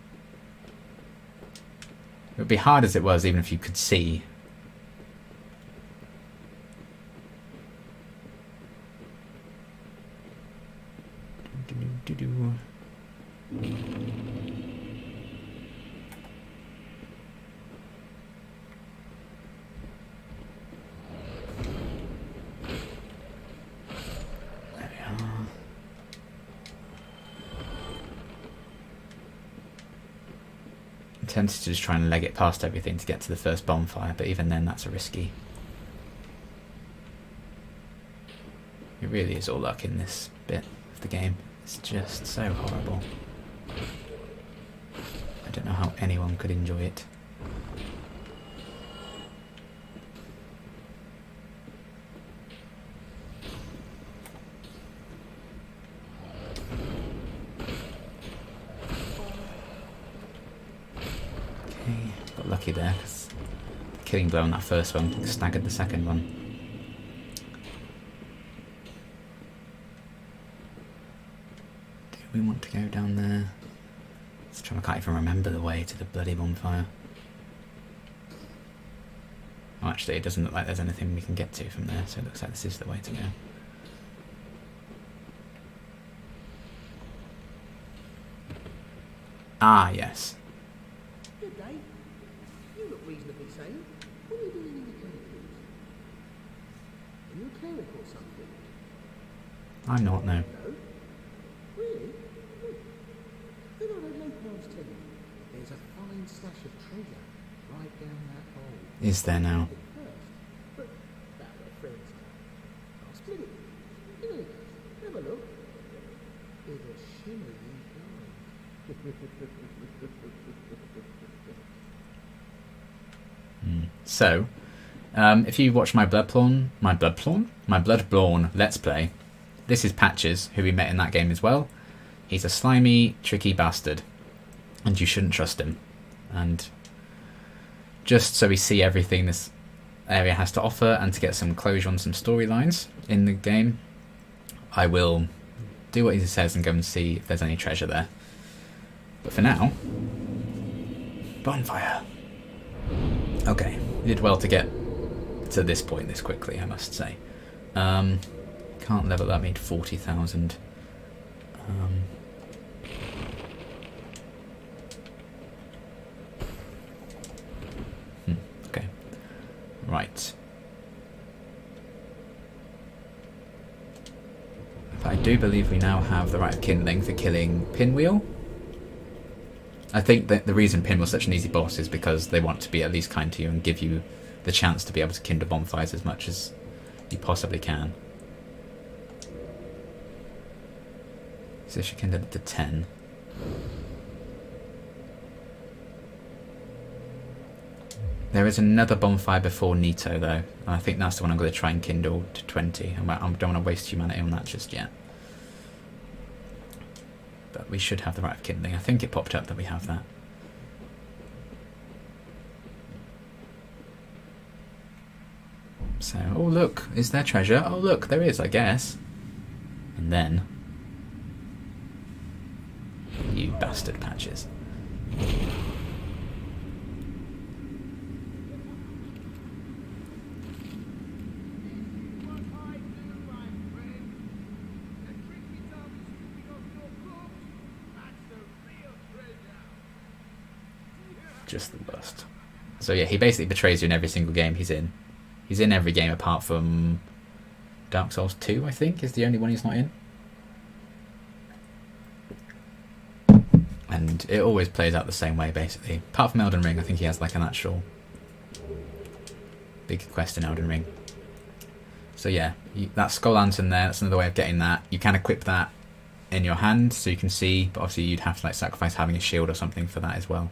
It would be hard as it was even if you could see. Tempted to just try and leg it past everything to get to the first bonfire, but even then that's a risky. It really is all luck in this bit of the game. It's just so horrible. I don't know how anyone could enjoy it. Got lucky there, because the killing blow on that first one staggered the second one. Do we want to go down there? I can't even remember the way to the bloody bonfire. Oh, actually, it doesn't look like there's anything we can get to from there, so it looks like this is the way to go. Ah, yes. Good day. You look reasonably sane. What are you doing in the Catacombs? Are you a cleric or something? I'm not, no. No? Really? Then I don't know Paul's tell you. There's a fine stash of treasure right down that hole. Is there now? But that we're friends. I'll split it. Here it is. Have a look. There's a shimmering gold. So, if you watch my Bloodborne Let's Play, this is Patches, who we met in that game as well. He's a slimy, tricky bastard, and you shouldn't trust him. And just so we see everything this area has to offer, and to get some closure on some storylines in the game, I will do what he says and go and see if there's any treasure there. But for now, bonfire. Okay, we did well to get to this point this quickly, I must say. Can't level up, need 40,000. Okay, right. But I do believe we now have the right of kindling for killing Pinwheel, I think that the reason Pin was such an easy boss is because they want to be at least kind to you and give you the chance to be able to kindle bonfires as much as you possibly can. So she kindled it to 10. There is another bonfire before Nito though, and I think that's the one I'm going to try and kindle to 20. I don't want to waste humanity on that just yet. But we should have the right of kindling. I think it popped up that we have that. So, oh look, is there treasure? Oh look, there is, I guess. And then... you bastard patches. Just the worst. So yeah, he basically betrays you in every single game he's in. He's in every game apart from Dark Souls 2, I think, is the only one he's not in. And it always plays out the same way, basically. Apart from Elden Ring, I think he has like an actual big quest in Elden Ring. So yeah, that skull lantern there, that's another way of getting that. You can equip that in your hand, so you can see, but obviously you'd have to like sacrifice having a shield or something for that as well.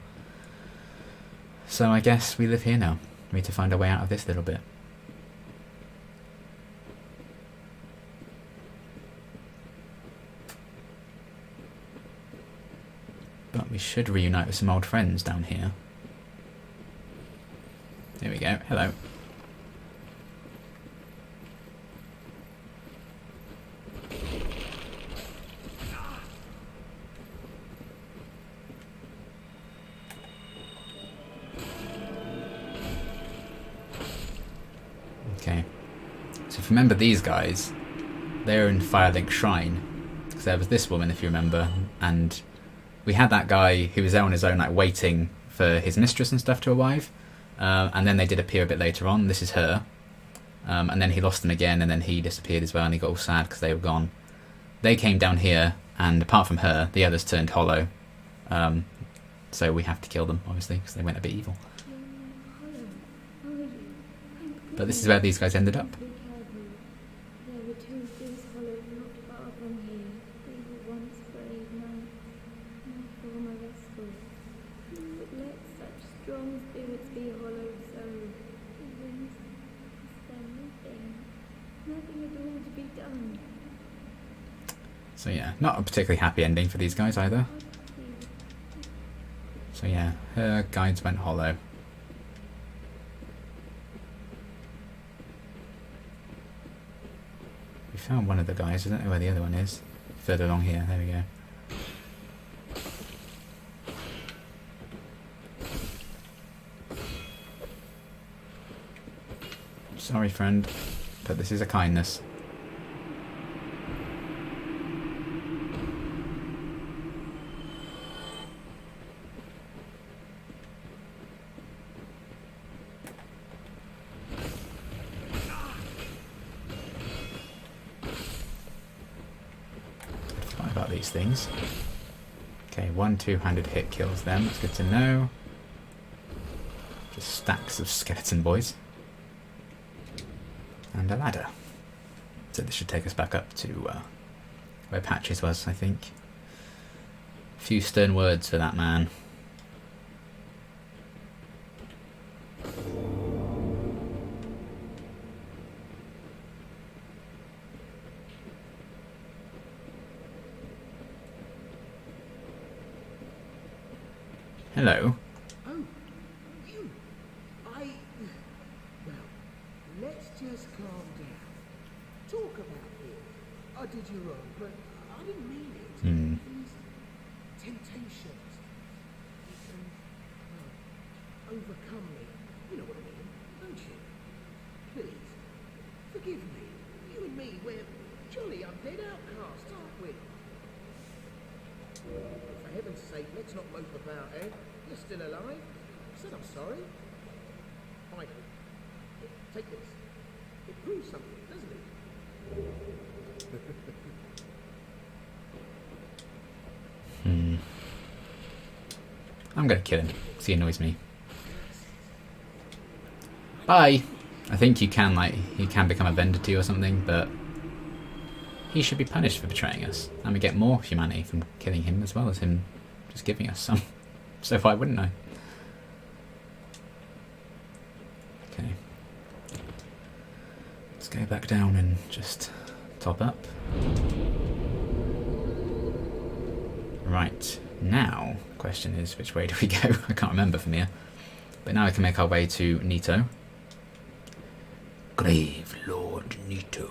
So I guess we live here now. We need to find a way out of this little bit. But we should reunite with some old friends down here. There we go. Hello. Okay. So if you remember these guys, they're in Firelink Shrine. Because there was this woman, if you remember, and we had that guy who was there on his own, like waiting for his mistress and stuff to arrive, and then they did appear a bit later on. This is her, and then he lost them again, and then he disappeared as well, and he got all sad because they were gone. They came down here, and apart from her, the others turned hollow. So we have to kill them, obviously, because they went a bit evil. But this is where these guys ended up. So yeah, not a particularly happy ending for these guys either. So yeah, her guides went hollow. We found one of the guys, I don't know where the other one is. Further along here, there we go. Sorry friend, but this is a kindness. About these things. Okay, 1 2-handed hit kills them, that's good to know. Just stacks of skeleton boys. And a ladder. So this should take us back up to where Patches was, I think. A few stern words for that man. Hello. Oh, you. Well, let's just calm down. Talk about it. I did you wrong, but I didn't mean it. These temptations. They can, well, overcome me. You know what I mean, don't you? Please, forgive me. You and me, we're jolly undead outcasts, aren't we? For heaven's sake, let's not mope about, eh? You're still alive. Said I'm sorry. Fine. Take this. It proves something, doesn't it? I'm gonna kill him, because he annoys me. Bye! I think you can, like, he can become a vendor to you or something, but he should be punished for betraying us. And we get more humanity from killing him as well as him just giving us some. So why wouldn't I? Okay. Let's go back down and just top up. Right, now, the question is, which way do we go? I can't remember from here. But now we can make our way to Nito. Grave Lord Nito.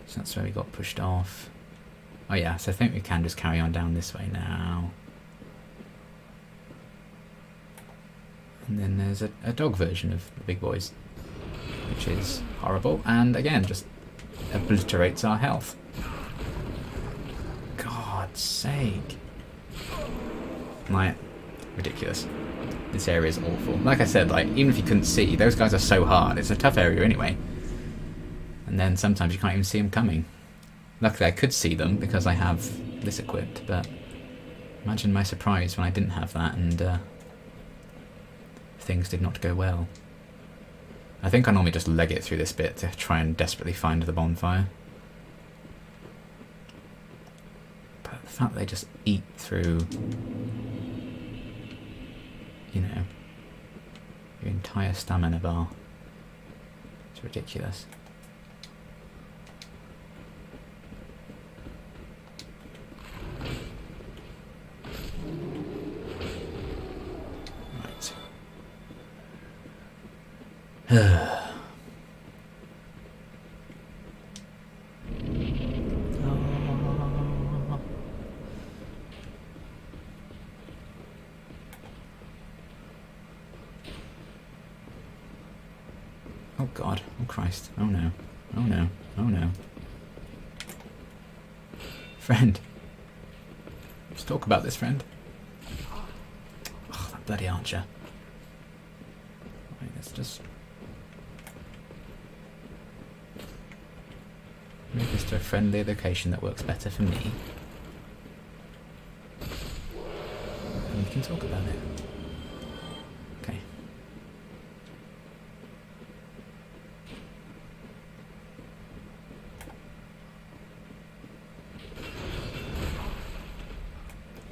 So that's where we got pushed off. Oh yeah, so I think we can just carry on down this way now. And then there's a dog version of the big boys, which is horrible, and again, just obliterates our health. God's sake. Like, ridiculous. This area is awful. Like I said, like, even if you couldn't see, those guys are so hard. It's a tough area anyway. And then sometimes you can't even see them coming. Luckily I could see them because I have this equipped, but imagine my surprise when I didn't have that and things did not go well. I think I normally just leg it through this bit to try and desperately find the bonfire. But the fact that they just eat through, you know, your entire stamina bar, it's ridiculous. Oh God, oh Christ, oh no, oh no, oh no. Friend. Let's talk about this, friend. Oh, that bloody archer. Right, let's just move this to a friendly location that works better for me. And we can talk about it. Okay.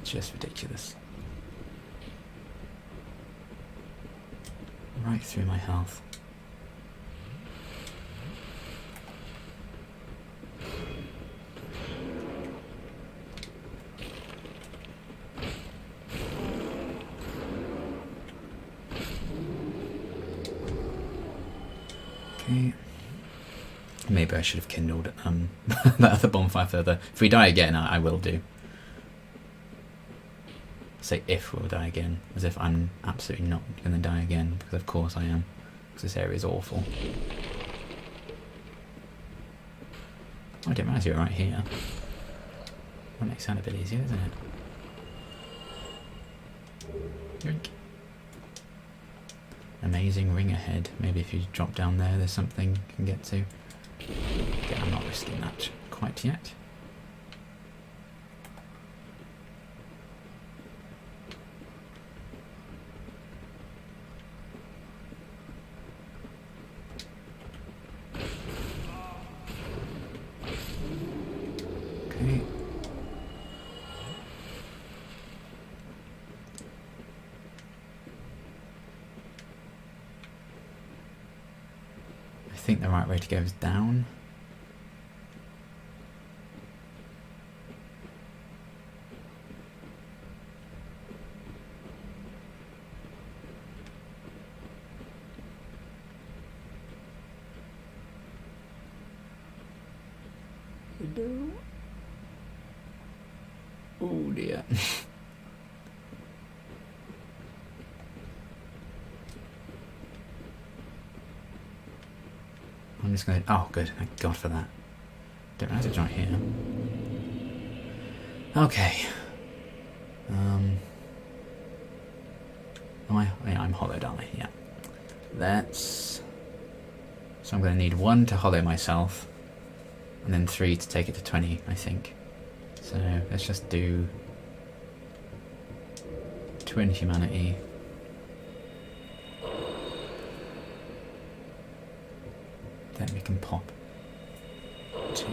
Just ridiculous. Right through my health. Okay. Maybe I should have kindled that other bonfire further. If we die again, I will do. Say if we'll die again, as if I'm absolutely not going to die again, because of course I am, because this area is awful. Oh, I didn't realise you were right here. That makes it sound a bit easier, doesn't it? Yoink. Amazing ring ahead. Maybe if you drop down there, there's something you can get to. Again, I'm not risking that quite yet. Okay. I think the right way to go is down. Oh dear. I'm just going to... Oh, good. Thank God for that. Don't realize it's right here. Okay. I'm hollowed, aren't I? Yeah. Let's... So I'm going to need 1 to hollow myself, and then 3 to take it to 20, I think. So let's just do Twin humanity. Then we can pop 2.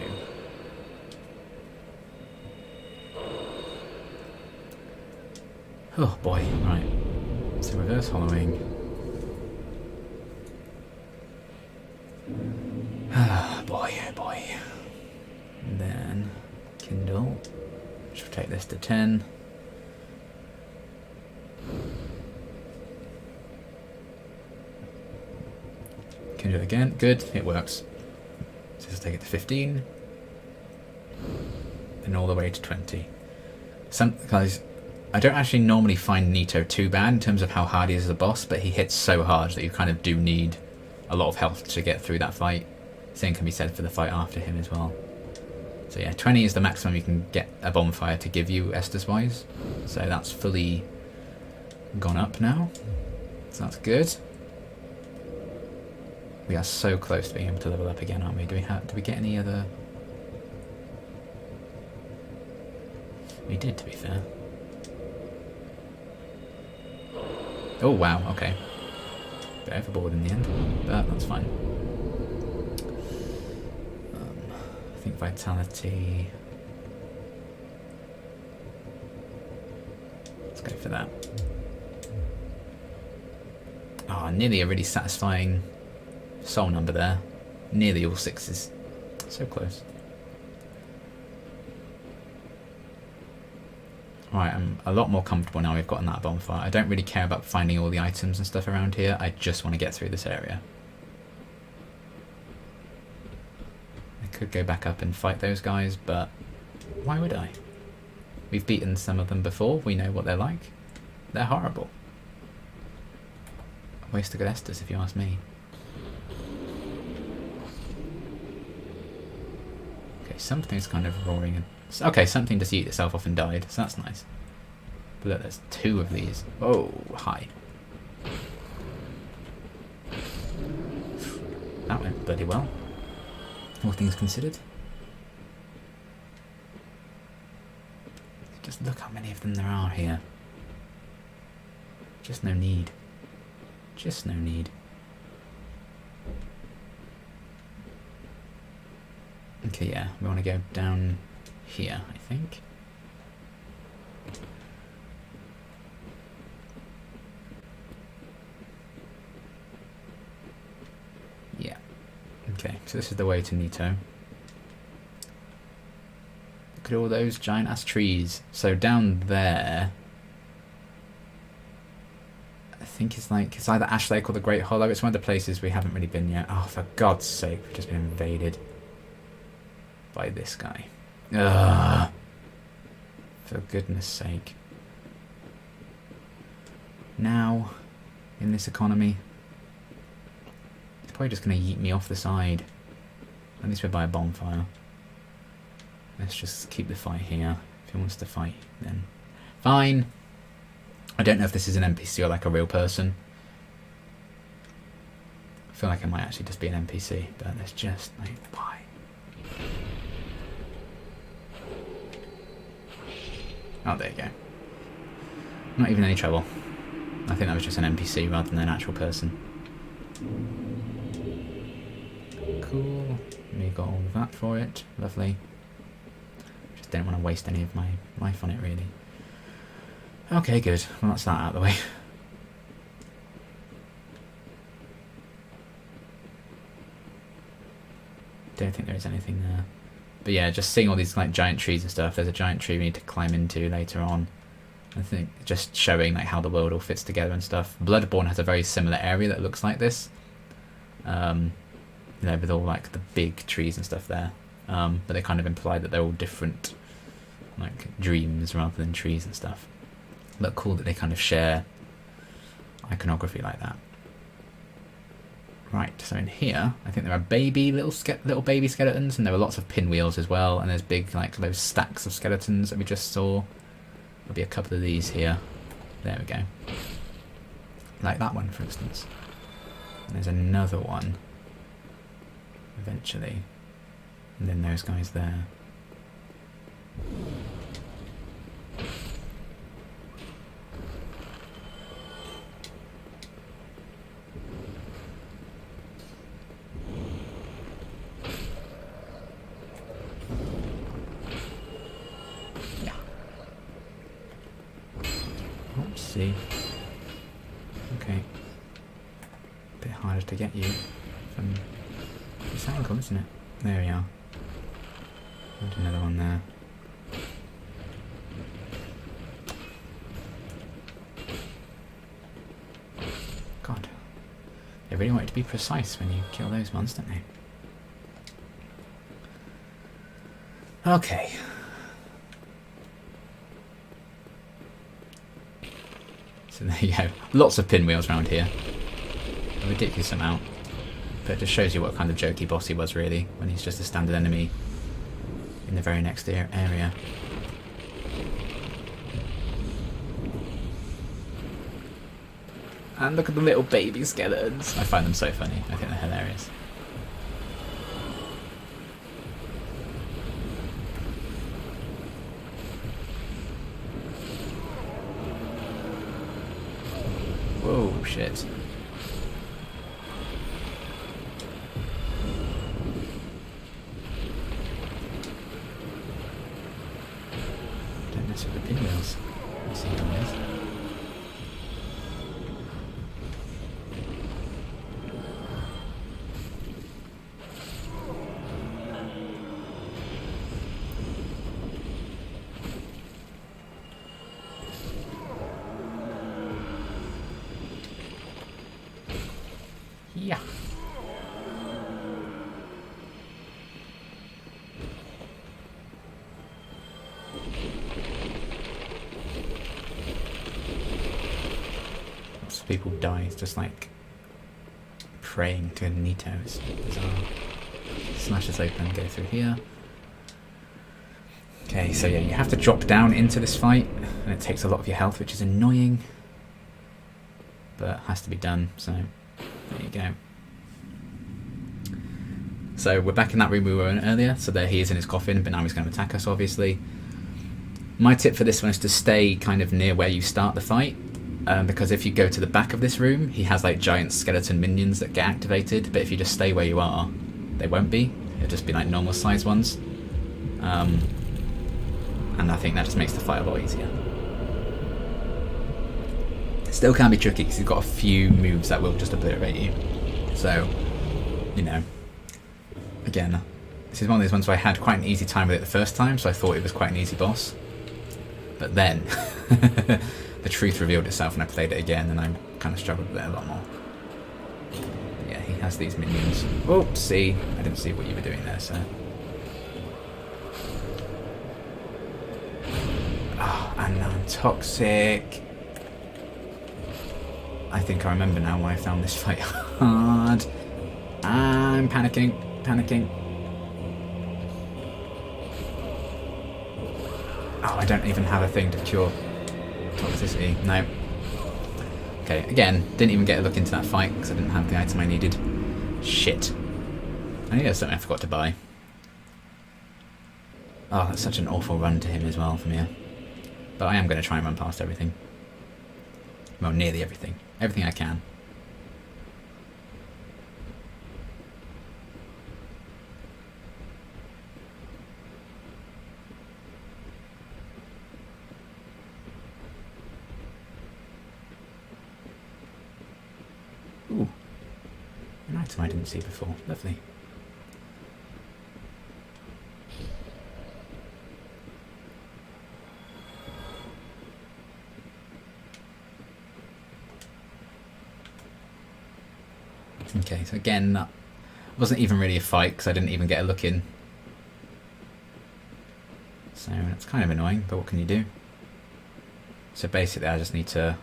Oh boy, right. So reverse hollowing. Ah, boy, oh boy. And then Kindle. Which will take this to 10. Kindle again. Good, it works. So let's take it to 15. And all the way to 20. Guys, I don't actually normally find Nito too bad in terms of how hard he is as a boss, but he hits so hard that you kind of do need a lot of health to get through that fight. Same can be said for the fight after him as well. So yeah, 20 is the maximum you can get a bonfire to give you Estus-wise. So that's fully gone up now. So that's good. We are so close to being able to level up again, aren't we? Do we get any other... We did, to be fair. Oh wow, okay. Bit overboard in the end, but that's fine. I think vitality... Let's go for that. Oh, nearly a really satisfying soul number there. Nearly all 6s. So close. Right, I'm a lot more comfortable now we've gotten that bonfire. I don't really care about finding all the items and stuff around here. I just want to get through this area. I could go back up and fight those guys, but why would I? We've beaten some of them before. We know what they're like. They're horrible. A waste of good Estus, if you ask me. Okay, something's kind of roaring and... Okay, something just eat itself off and died, so that's nice. But look, there's 2 of these. Oh, hi. That went bloody well. All things considered. Just look how many of them there are here. Just no need. Just no need. Okay, yeah, we want to go down here, I think. Yeah. Okay, so this is the way to Nito. Look at all those giant ass trees. So down there, I think it's either Ash Lake or the Great Hollow. It's one of the places we haven't really been yet. Oh, for God's sake, we've just been invaded by this guy. Ugh. For goodness sake. Now, in this economy, he's probably just going to yeet me off the side. At least we're by a bonfire. Let's just keep the fight here. If he wants to fight, then fine. I don't know if this is an NPC or like a real person. I feel like it might actually just be an NPC, but there's just like, why? Oh, there you go. Not even any trouble. I think that was just an NPC rather than an actual person. Cool. We got all of that for it. Lovely. Just didn't want to waste any of my life on it, really. Okay, good. Well, that's that out of the way. Don't think there is anything there. But yeah, just seeing all these like giant trees and stuff. There's a giant tree we need to climb into later on. I think just showing like how the world all fits together and stuff. Bloodborne has a very similar area that looks like this. You know, with all like the big trees and stuff there. But they kind of imply that they're all different like dreams rather than trees and stuff. Look cool that they kind of share iconography like that. Right, so in here, I think there are little baby skeletons, and there are lots of pinwheels as well, and there's big, like, those stacks of skeletons that we just saw. There'll be a couple of these here. There we go. Like that one, for instance. And there's another one. Eventually. And then those guys there. see. Okay. A bit harder to get you from this angle, isn't it? There we are. And another one there. God. They really want it to be precise when you kill those ones, don't they? Okay. So there you go. Lots of pinwheels around here. A ridiculous amount. But it just shows you what kind of jokey boss he was, really, when he's just a standard enemy in the very next area. And look at the little baby skeletons. I find them so funny. I think they're hilarious. Whoa, shit. Don't mess with the pinwheels. You see how it is. Yeah. Lots of people die. It's just like praying to Nito. It's bizarre. Smash this open, go through here. Okay, so yeah, you have to drop down into this fight, and it takes a lot of your health, which is annoying. But has to be done, so there you go. So we're back in that room we were in earlier. So there he is in his coffin, but now he's going to attack us, obviously. My tip for this one is to stay kind of near where you start the fight, because if you go to the back of this room, he has like giant skeleton minions that get activated, but if you just stay where you are, they won't be. It'll just be like normal size ones. And I think that just makes the fight a lot easier. It still can be tricky because he's got a few moves that will just obliterate you. So, you know, again, this is one of those ones where I had quite an easy time with it the first time, so I thought it was quite an easy boss. But then, the truth revealed itself and I played it again and I kind of struggled with it a lot more. But yeah, he has these minions. Oh, see, I didn't see what you were doing there, sir. Oh, and I'm toxic. I think I remember now why I found this fight hard. I'm panicking. Oh, I don't even have a thing to cure toxicity. No. Okay, again, didn't even get a look into that fight because I didn't have the item I needed. Shit. I think there's something I forgot to buy. Oh, that's such an awful run to him as well from here. But I am going to try and run past everything. Well, nearly everything. Everything I can. Ooh. An item I didn't see before. Lovely. Okay, so again, that wasn't even really a fight because I didn't even get a look in. So that's kind of annoying, but what can you do? So basically I just need to...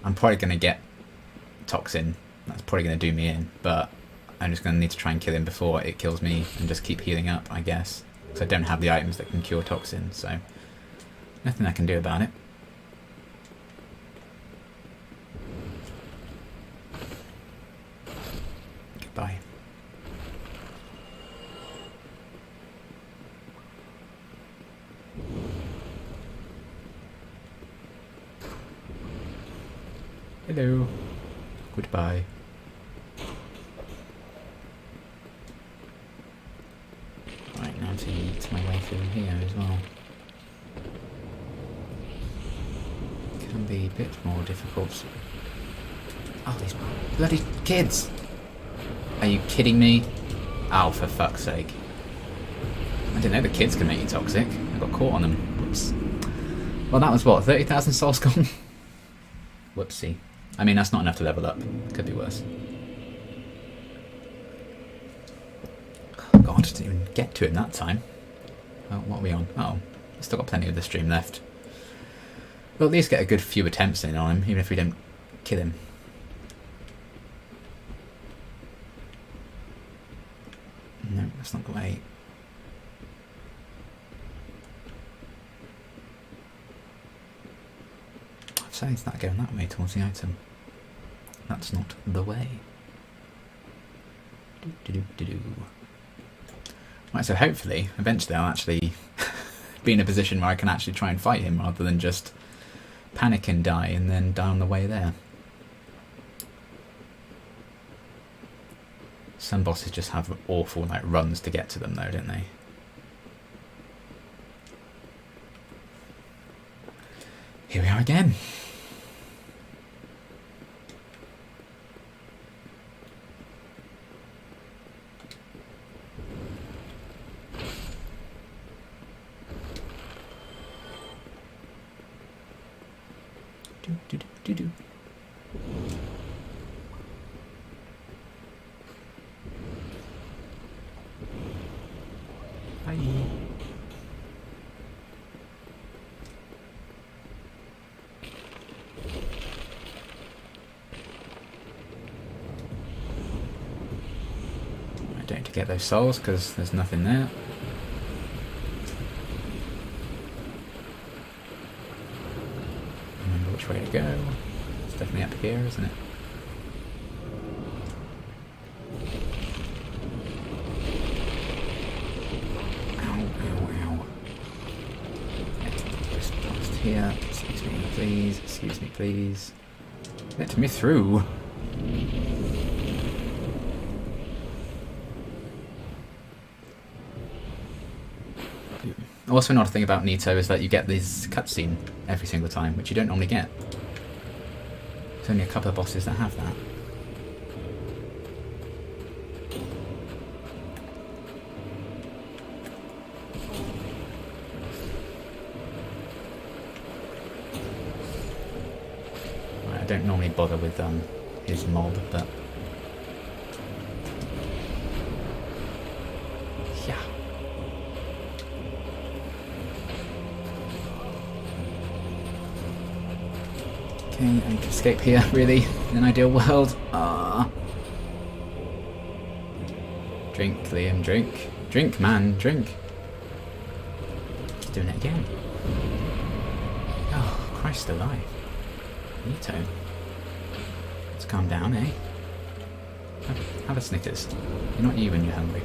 I'm probably going to get Toxin. That's probably going to do me in, but I'm just going to need to try and kill him before it kills me and just keep healing up, I guess. Because I don't have the items that can cure Toxin, so nothing I can do about it. Goodbye. Hello. Goodbye. Right, now to eat my way through here as well. be a bit more difficult. Oh, these bloody kids! Are you kidding me? Oh, for fuck's sake. I didn't know the kids could make you toxic. I got caught on them. Whoops. Well, that was what, 30,000 souls gone? Whoopsie. I mean, that's not enough to level up. Could be worse. Oh, God, didn't even get to him that time. Oh, what are we on? Oh, we've still got plenty of the stream left. We'll at least get a good few attempts in on him, even if we don't kill him. No, that's not the way. I've said it's not going that way towards the item. That's not the way. Right, so hopefully, eventually I'll actually be in a position where I can actually try and fight him rather than just panic and die and then die on the way there. Some bosses just have awful like runs to get to them though, don't they? Here we are again. Do. Bye. I don't need to get those souls because there's nothing there. Remember which way to go. It's definitely up here, isn't it? Here, excuse me please, let me through. Also, another thing about Nito is that you get this cutscene every single time, which you don't normally get. There's only a couple of bosses that have that. I don't normally bother with his mob, but yeah. Okay, I need to escape here, really, in an ideal world. Drink, Liam, drink. Drink, man, drink. He's doing it again. Oh, Christ alive. Nito. Let's calm down, eh? Have a Snickers. You're not you when you're hungry.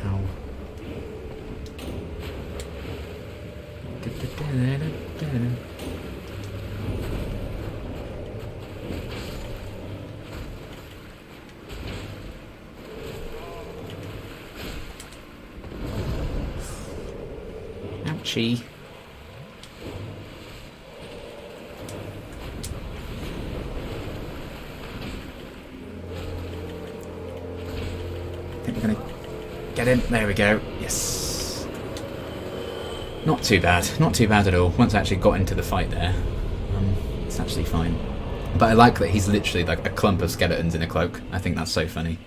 Ow. Ouchie. I think we're gonna get in. There we go. Yes. Not too bad. Not too bad at all. Once I actually got into the fight there, it's actually fine. But I like that he's literally like a clump of skeletons in a cloak. I think that's so funny.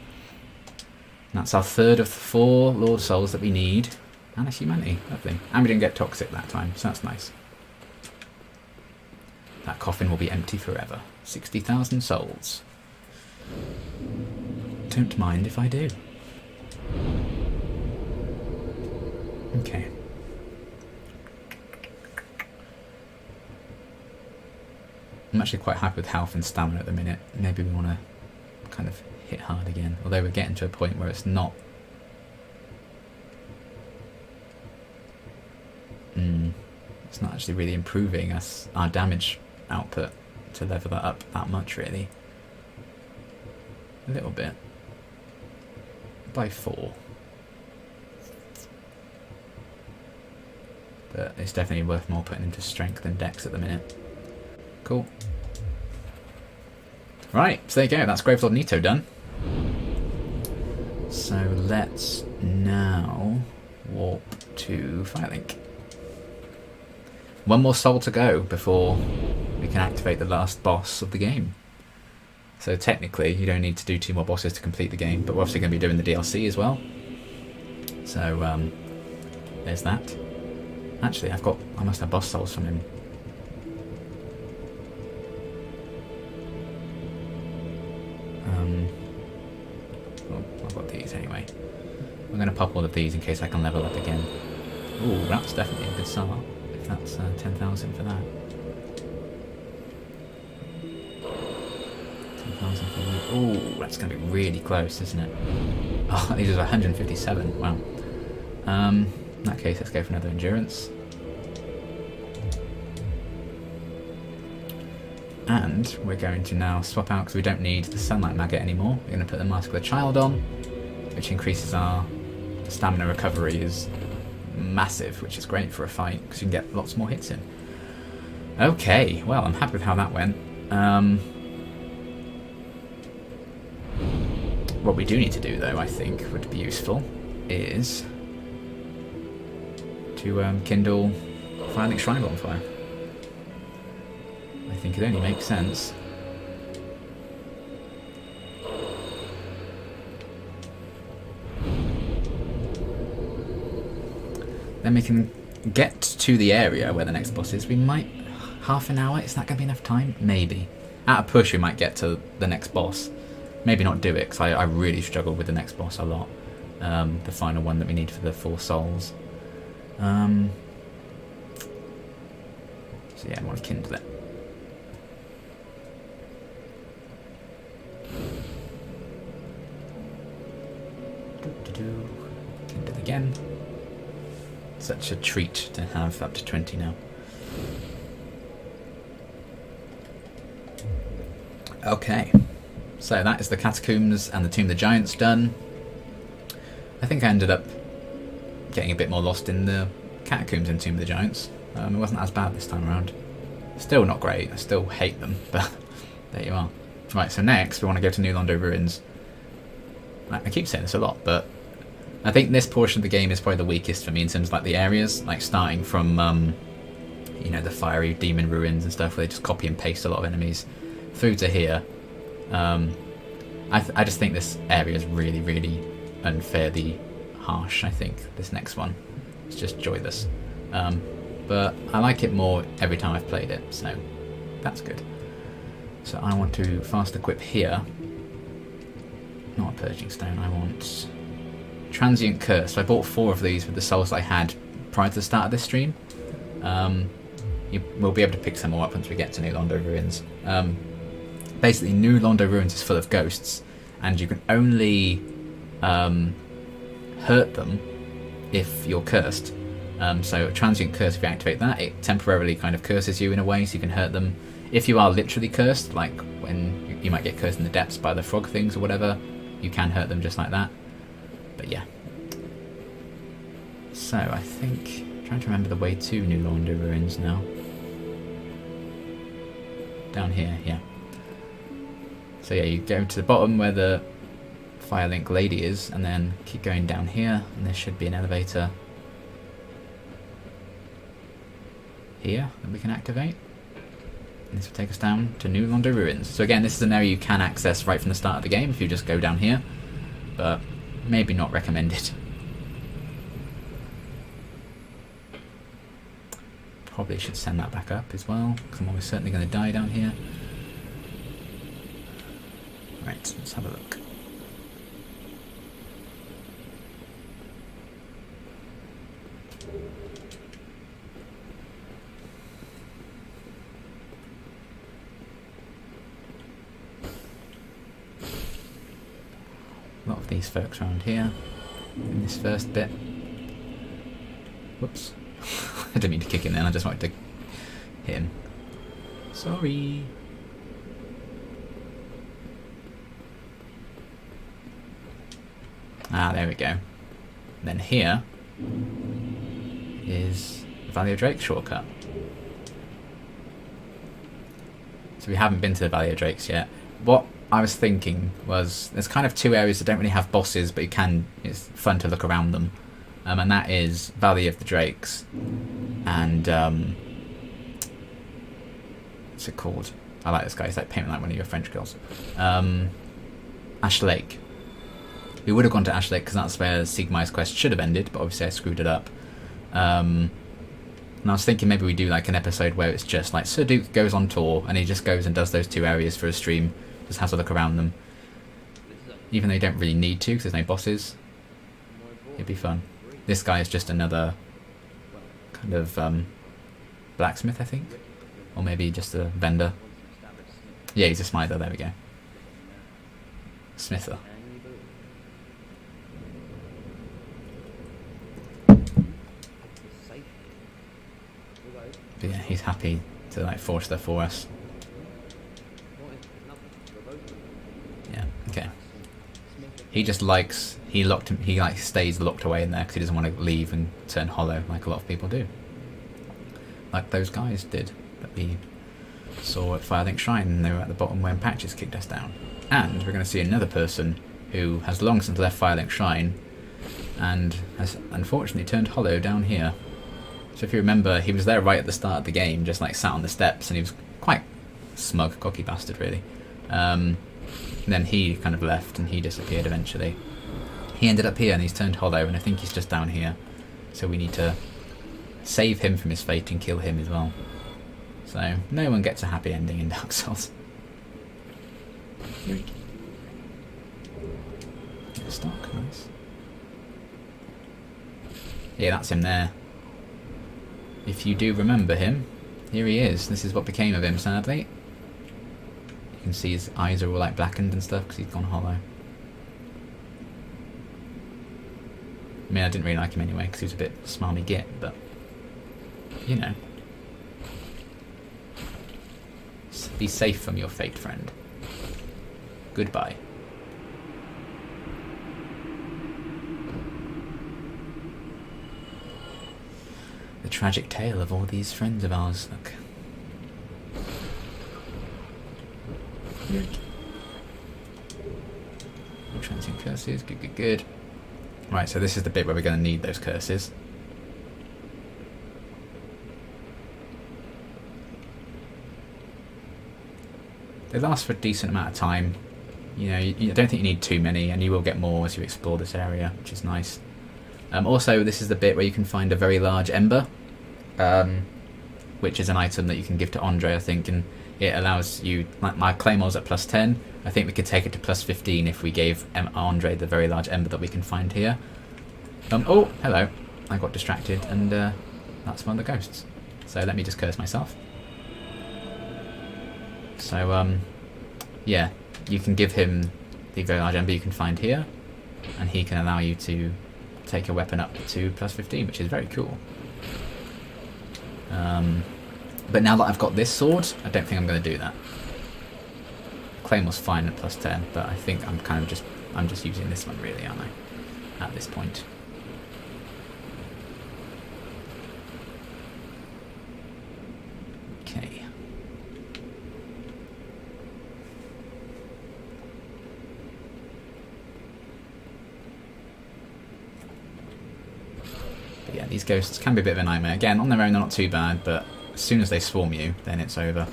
And that's our third of the 4 Lord Souls that we need. And a humanity. Lovely. And we didn't get toxic that time, so that's nice. That coffin will be empty forever. 60,000 souls. Don't mind if I do. Okay. I'm actually quite happy with health and stamina at the minute. Maybe we want to kind of hit hard again. Although we're getting to a point where it's not... it's not actually really improving our damage output to level that up that much, really. A little bit. By 4. but it's definitely worth more putting into strength than dex at the minute. Cool. Right, so there you go, that's Gravelord Nito done. So let's now warp to Firelink. One more soul to go before we can activate the last boss of the game. So technically you don't need to do 2 more bosses to complete the game, but we're obviously going to be doing the DLC as well. So there's that. Actually, I must have boss souls from him. Well, I've got these anyway. I'm going to pop all of these in case I can level up again. Ooh, that's definitely a good start. If that's 10,000 for that. 10,000 for you. Ooh, that's going to be really close, isn't it? Oh, these are 157. Wow. In that case, let's go for another endurance. And we're going to now swap out because we don't need the Sunlight Maggot anymore. We're going to put the Mask of the Child on, which increases our stamina recovery is massive, which is great for a fight because you can get lots more hits in. Okay, well, I'm happy with how that went. What we do need to do, though, I think would be useful, is to kindle Firelink Shrine Bonfire. I think it only makes sense. Then we can get to the area where the next boss is. We might... half an hour? Is that going to be enough time? Maybe. At a push we might get to the next boss. Maybe not do it, because I really struggled with the next boss a lot. The final one that we need for the 4 souls. So yeah, I want to kindle it. Kindle again. Such a treat to have up to 20 now. Okay, so that is the Catacombs and the Tomb of the Giants done. I think I ended up getting a bit more lost in the Catacombs and Tomb of the Giants. It wasn't as bad this time around. Still not great, I still hate them, but there you are. Right, so next we want to go to New Londo Ruins. I keep saying this a lot, but I think this portion of the game is probably the weakest for me in terms of like the areas, like starting from you know, the fiery demon ruins and stuff where they just copy and paste a lot of enemies through to here. I just think this area is really, really unfairly harsh. I think this next one is just joyless, but I like it more every time I've played it, so that's good. So I want to fast equip here. Not a Purging Stone, I want Transient Curse. So I bought 4 of these with the souls I had prior to the start of this stream. We'll be able to pick some more up once we get to New Londo Ruins. Basically, New Londo Ruins is full of ghosts, and you can only hurt them if you're cursed. So Transient Curse, if you activate that, it temporarily kind of curses you in a way, so you can hurt them. If you are literally cursed, like when you might get cursed in the depths by the frog things or whatever, you can hurt them just like that. But yeah. So I think, I'm trying to remember the way to New Londo Ruins now. Down here, yeah. So yeah, you go to the bottom where the Firelink lady is, and then keep going down here, and there should be an elevator here that we can activate. And this will take us down to New Londo Ruins. So again, this is an area you can access right from the start of the game if you just go down here, but maybe not recommended. Probably should send that back up as well, because I'm almost certainly going to die down here. Right, let's have a look. A lot of these folks around here in this first bit. Whoops. I didn't mean to kick him then, I just wanted to hit him. Sorry. Ah, there we go. Then here is Valley of Drakes shortcut. So we haven't been to the Valley of Drakes yet. What I was thinking was there's kind of two areas that don't really have bosses, but it's fun to look around them. And that is Valley of the Drakes and what's it called? I like this guy. He's like painting like one of your French girls. Ash Lake. We would have gone to Ash Lake because that's where Siegmeyer's quest should have ended, but obviously I screwed it up. And I was thinking maybe we do like an episode where it's just like Sir Duke goes on tour and he just goes and does those two areas for a stream, just has a look around them. Even though you don't really need to because there's no bosses. It'd be fun. This guy is just another kind of blacksmith, I think. Or maybe just a vendor. Yeah, he's a smither, there we go. Smither. But yeah, he's happy to like forge stuff for us. Yeah, okay. He just likes, he like stays locked away in there because he doesn't want to leave and turn hollow like a lot of people do. Like those guys did that we saw at Firelink Shrine, and they were at the bottom when Patches kicked us down. And we're going to see another person who has long since left Firelink Shrine and has unfortunately turned hollow down here. So if you remember, he was there right at the start of the game, just like sat on the steps, and he was quite smug, cocky bastard really. Then he kind of left and he disappeared eventually. He ended up here and he's turned hollow, and I think he's just down here. So we need to save him from his fate and kill him as well. So no one gets a happy ending in Dark Souls. Stock, nice. Yeah, that's him there. If you do remember him, here he is. This is what became of him, sadly. You can see his eyes are all like blackened and stuff because he's gone hollow. I mean, I didn't really like him anyway because he was a bit smarmy git, but you know. Be safe from your fate, friend. Goodbye. The tragic tale of all these friends of ours. Look. Transient curses. Good, good, good. Right, so this is the bit where we're going to need those curses. They last for a decent amount of time. You know, I don't think you need too many, and you will get more as you explore this area, which is nice. Also, this is the bit where you can find a very large ember, which is an item that you can give to Andre, I think, and it allows you, like my Claymore's at plus 10, I think we could take it to plus 15 if we gave Andre the very large ember that we can find here. Oh, hello. I got distracted, and that's one of the ghosts. So let me just curse myself. So, yeah, you can give him the very large ember you can find here, and he can allow you to take your weapon up to plus 15, which is very cool. But now that I've got this sword, I don't think I'm going to do that. Claymore's fine at plus 10, but I think I'm just using this one really, aren't I? At this point. Okay. But yeah, these ghosts can be a bit of a nightmare. Again, on their own they're not too bad, but as soon as they swarm you, then it's over.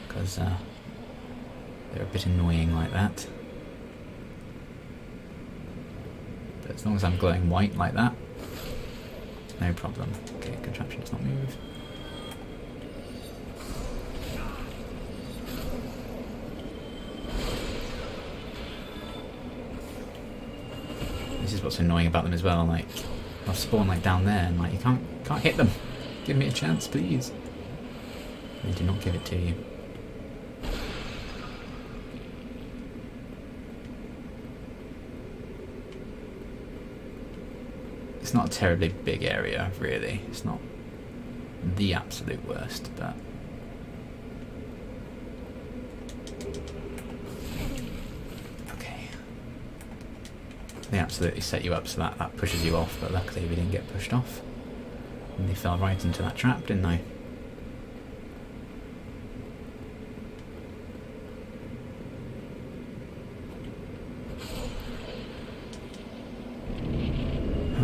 Because they're a bit annoying like that. But as long as I'm glowing white like that, no problem. Okay, contraption does not move. This is what's annoying about them as well, like I'll spawn like down there and like you can't hit them. Give me a chance, please. They do not give it to you. It's not a terribly big area, really. It's not the absolute worst, but okay. They absolutely set you up so that pushes you off, but luckily we didn't get pushed off. And they fell right into that trap, didn't I?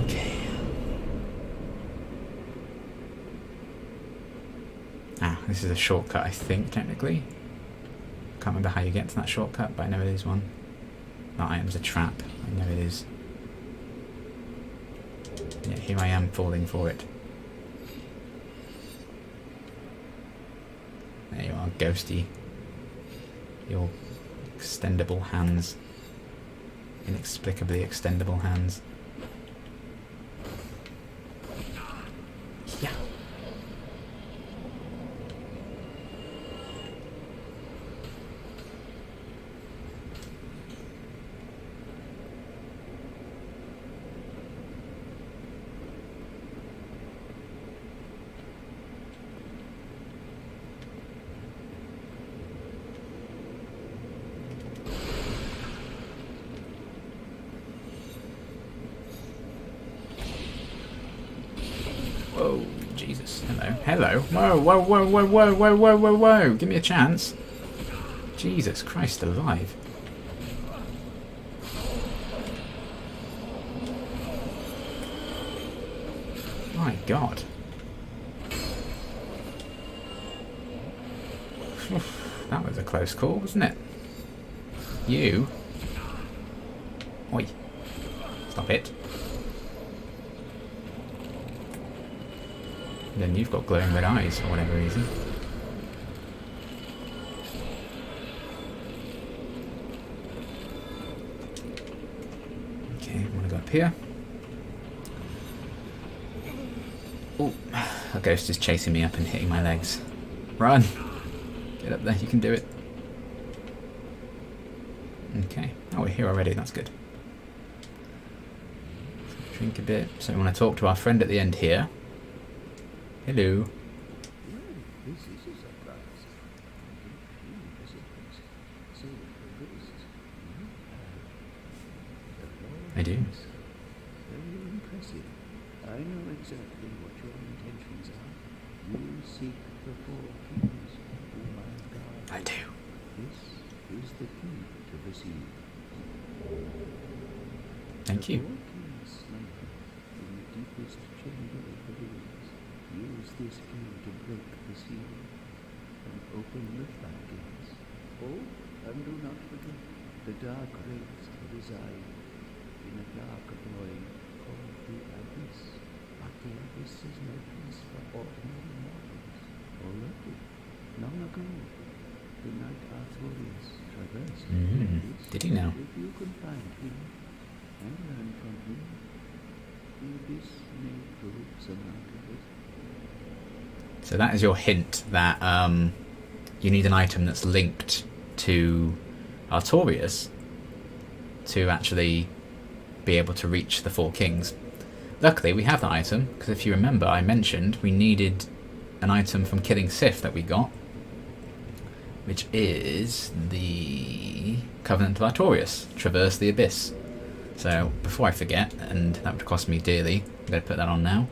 Okay. Ah, this is a shortcut, I think, technically. Can't remember how you get to that shortcut, but I know it is one. That item's a trap. I know it is. Yeah, here I am falling for it. There you are, ghosty. Your extendable hands. Inexplicably extendable hands. Yeah. Whoa, Jesus. Hello. Hello. Whoa, whoa, whoa, whoa, whoa, whoa, whoa, whoa, whoa. Give me a chance. Jesus Christ alive. My God. That was a close call, wasn't it? You. Oi. Stop it. Then you've got glowing red eyes for whatever reason. Okay, I'm gonna go up here. Oh, a ghost is chasing me up and hitting my legs. Run! Get up there, you can do it. Okay. Oh, we're here already, that's good. Drink a bit. So we want to talk to our friend at the end here. Hello. This is a surprise. I do. Very impressive. I know exactly what your intentions are. You seek the four kings, oh my God. I do. This is the key to receive. Thank you. The four kings slumber in the deepest chamber of the ruins. Use this key to break the seal and open the floodgates. Oh, and do not forget the dark wraiths reside in a dark void called the Abyss. But the Abyss is no place for ordinary mortals. Already, long ago, the Knight Arthurius traversed the Abyss. Did he now? If you can find him and learn from him, the Abyss may prove surmountable. So that is your hint that you need an item that's linked to Artorias to actually be able to reach the Four Kings. Luckily, we have that item, because if you remember, I mentioned we needed an item from Killing Sif that we got, which is the Covenant of Artorias, Traverse the Abyss. So, before I forget, and that would cost me dearly, I'm going to put that on now.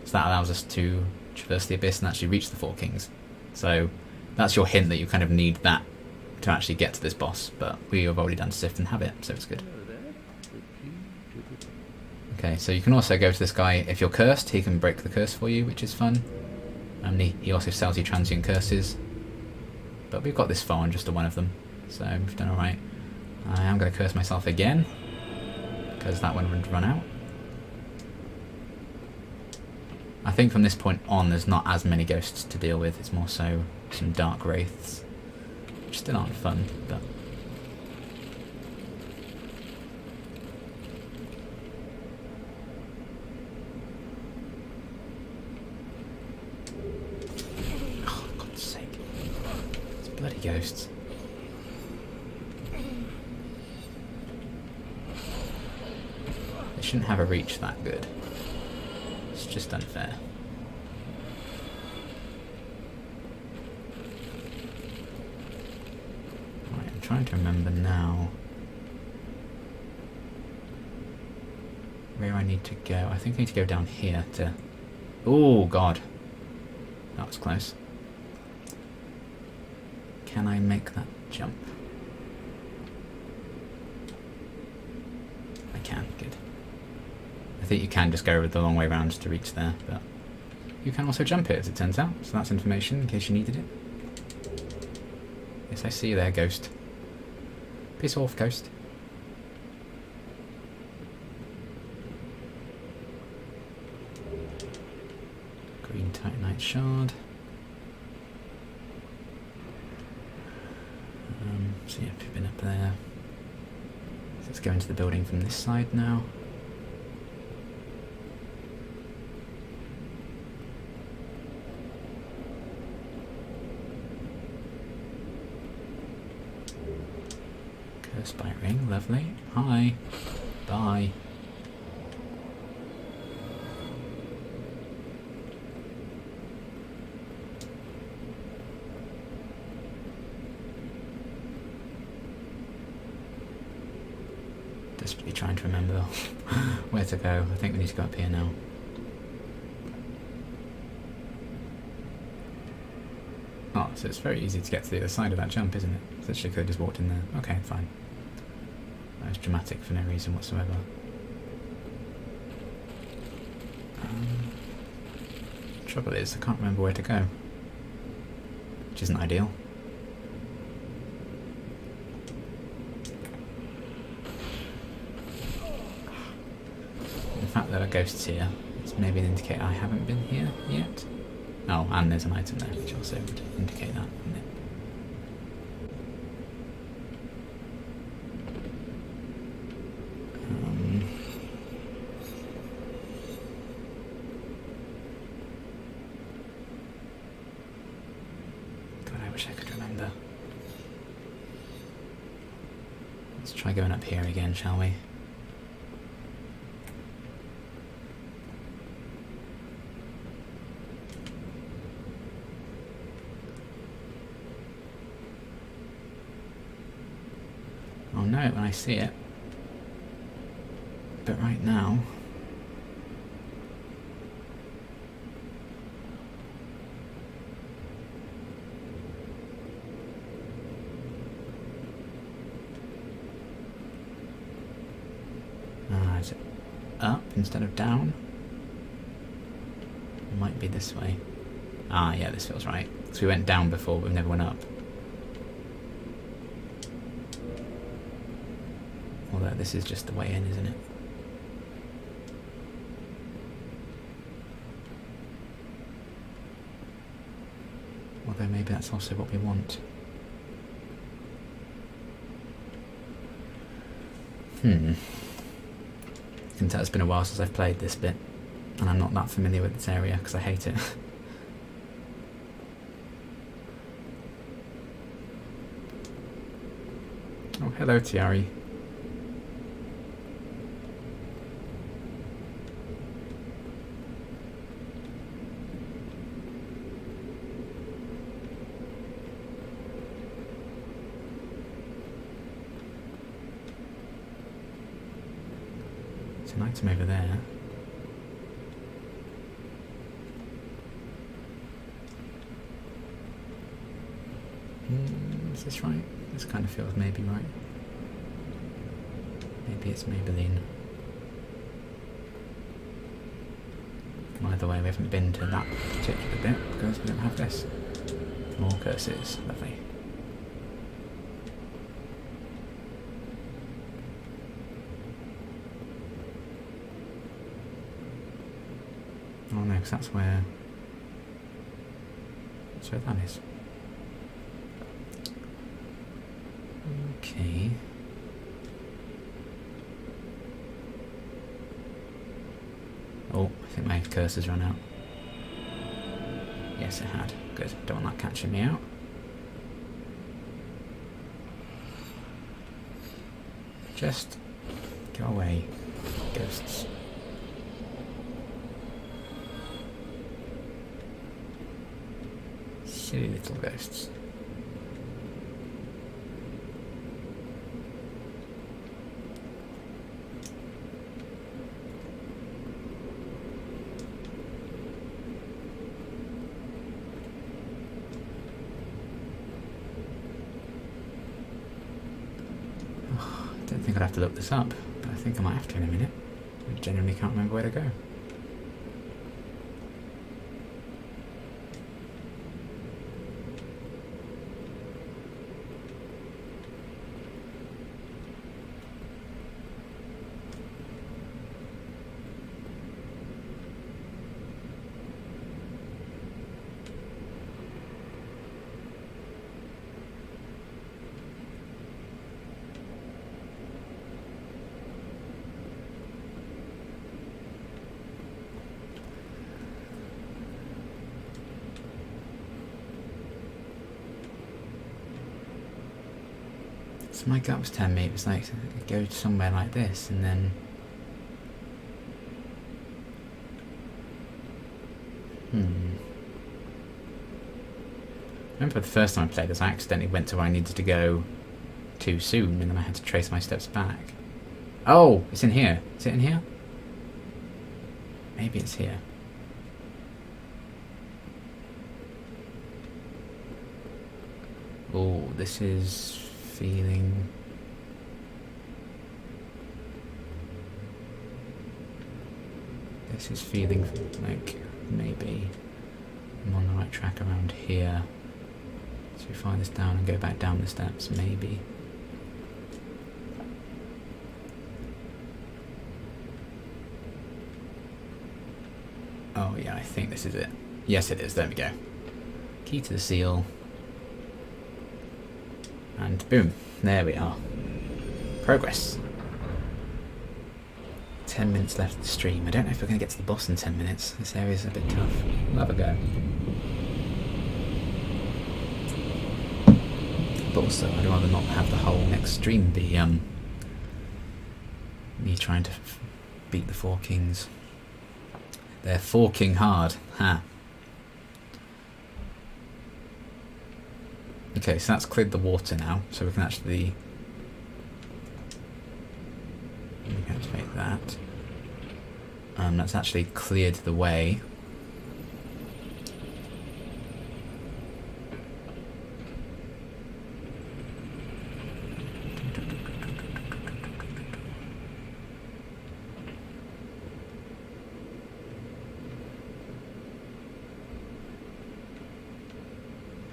So that allows us to traverse the Abyss and actually reach the Four Kings. So, that's your hint that you kind of need that to actually get to this boss, but we have already done Sif and have it, so it's good. Okay, so you can also go to this guy, if you're cursed, he can break the curse for you, which is fun. And he also sells you transient curses. But we've got this far on just one of them, so we've done alright. I am going to curse myself again, because that one would run out. I think from this point on there's not as many ghosts to deal with, it's more so some dark wraiths, which still aren't fun, but... Oh, God's sake. It's bloody ghosts. They shouldn't have a reach that good. It's just unfair. Right, I'm trying to remember now where I need to go. I think I need to go down here to Oh, God. That was close. Can I make that jump? I can, good. I think you can just go the long way around to reach there, but you can also jump it, as it turns out. So that's information in case you needed it. Yes, I see you there, ghost. Piss off, ghost. Green Titanite shard. So yeah, we've been up there. So let's go into the building from this side now. Cursed by ring, lovely. Hi. Bye. Desperately trying to remember where to go. I think we need to go up here now. Oh, so it's very easy to get to the other side of that jump, isn't it? So she could have just walked in there. Okay, fine. That was dramatic for no reason whatsoever. Trouble is, I can't remember where to go. Which isn't ideal. The fact that there are ghosts here is maybe an indicator I haven't been here yet. Oh, and there's an item there, which also would indicate that, wouldn't it? God, I wish I could remember. Let's try going up here again, shall we? I'll know it when I see it. But right now... is it up instead of down? It might be this way. Ah, yeah, this feels right. So we went down before, but we never went up. Although this is just the way in, isn't it? Although maybe that's also what we want. You can tell it's been a while since I've played this bit, and I'm not that familiar with this area because I hate it. Oh, hello, Tiari. An item over there. Is this right? This kind of feels maybe right. Maybe it's Maybelline. Either way, we haven't been to that particular bit because we don't have this. More curses. Lovely. Oh no, because that's where that is. Okay. Oh, I think my cursor's run out. Yes, it had. Good. Don't want that catching me out. Just go away, ghosts. Silly little ghosts. think I'd have to look this up, but I think I might have to in a minute. I genuinely can't remember where to go. So my gut was telling me it was like, go somewhere like this and then... I remember the first time I played this, I accidentally went to where I needed to go too soon and then I had to trace my steps back. Oh! It's in here. Is it in here? Maybe it's here. Oh, this is feeling... This is feeling like maybe I'm on the right track around here. So we find this down and go back down the steps, maybe. Oh yeah, I think this is it. Yes it is, there we go. Key to the seal. And boom, there we are. Progress. 10 minutes left of the stream. I don't know if we're going to get to the boss in 10 minutes. This area's a bit tough. We'll have a go. But also, I'd rather not have the whole next stream be me trying to beat the Four Kings. They're forking hard. Ha. Okay, so that's cleared the water now, so we can actually activate that. That's actually cleared the way.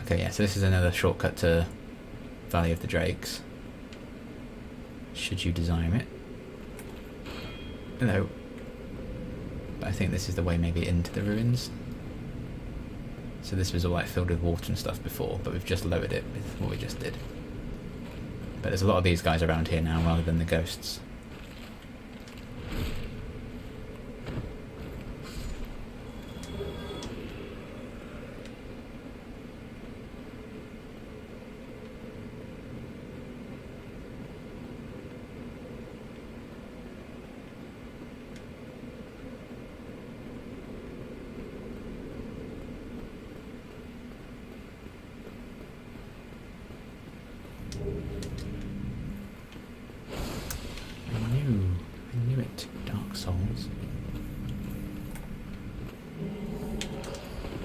Okay, yeah, so this is another shortcut to Valley of the Drakes. Should you desire it. Hello. But I think this is the way maybe into the ruins. So this was all like filled with water and stuff before, but we've just lowered it with what we just did. But there's a lot of these guys around here now rather than the ghosts. I knew it. Dark Souls.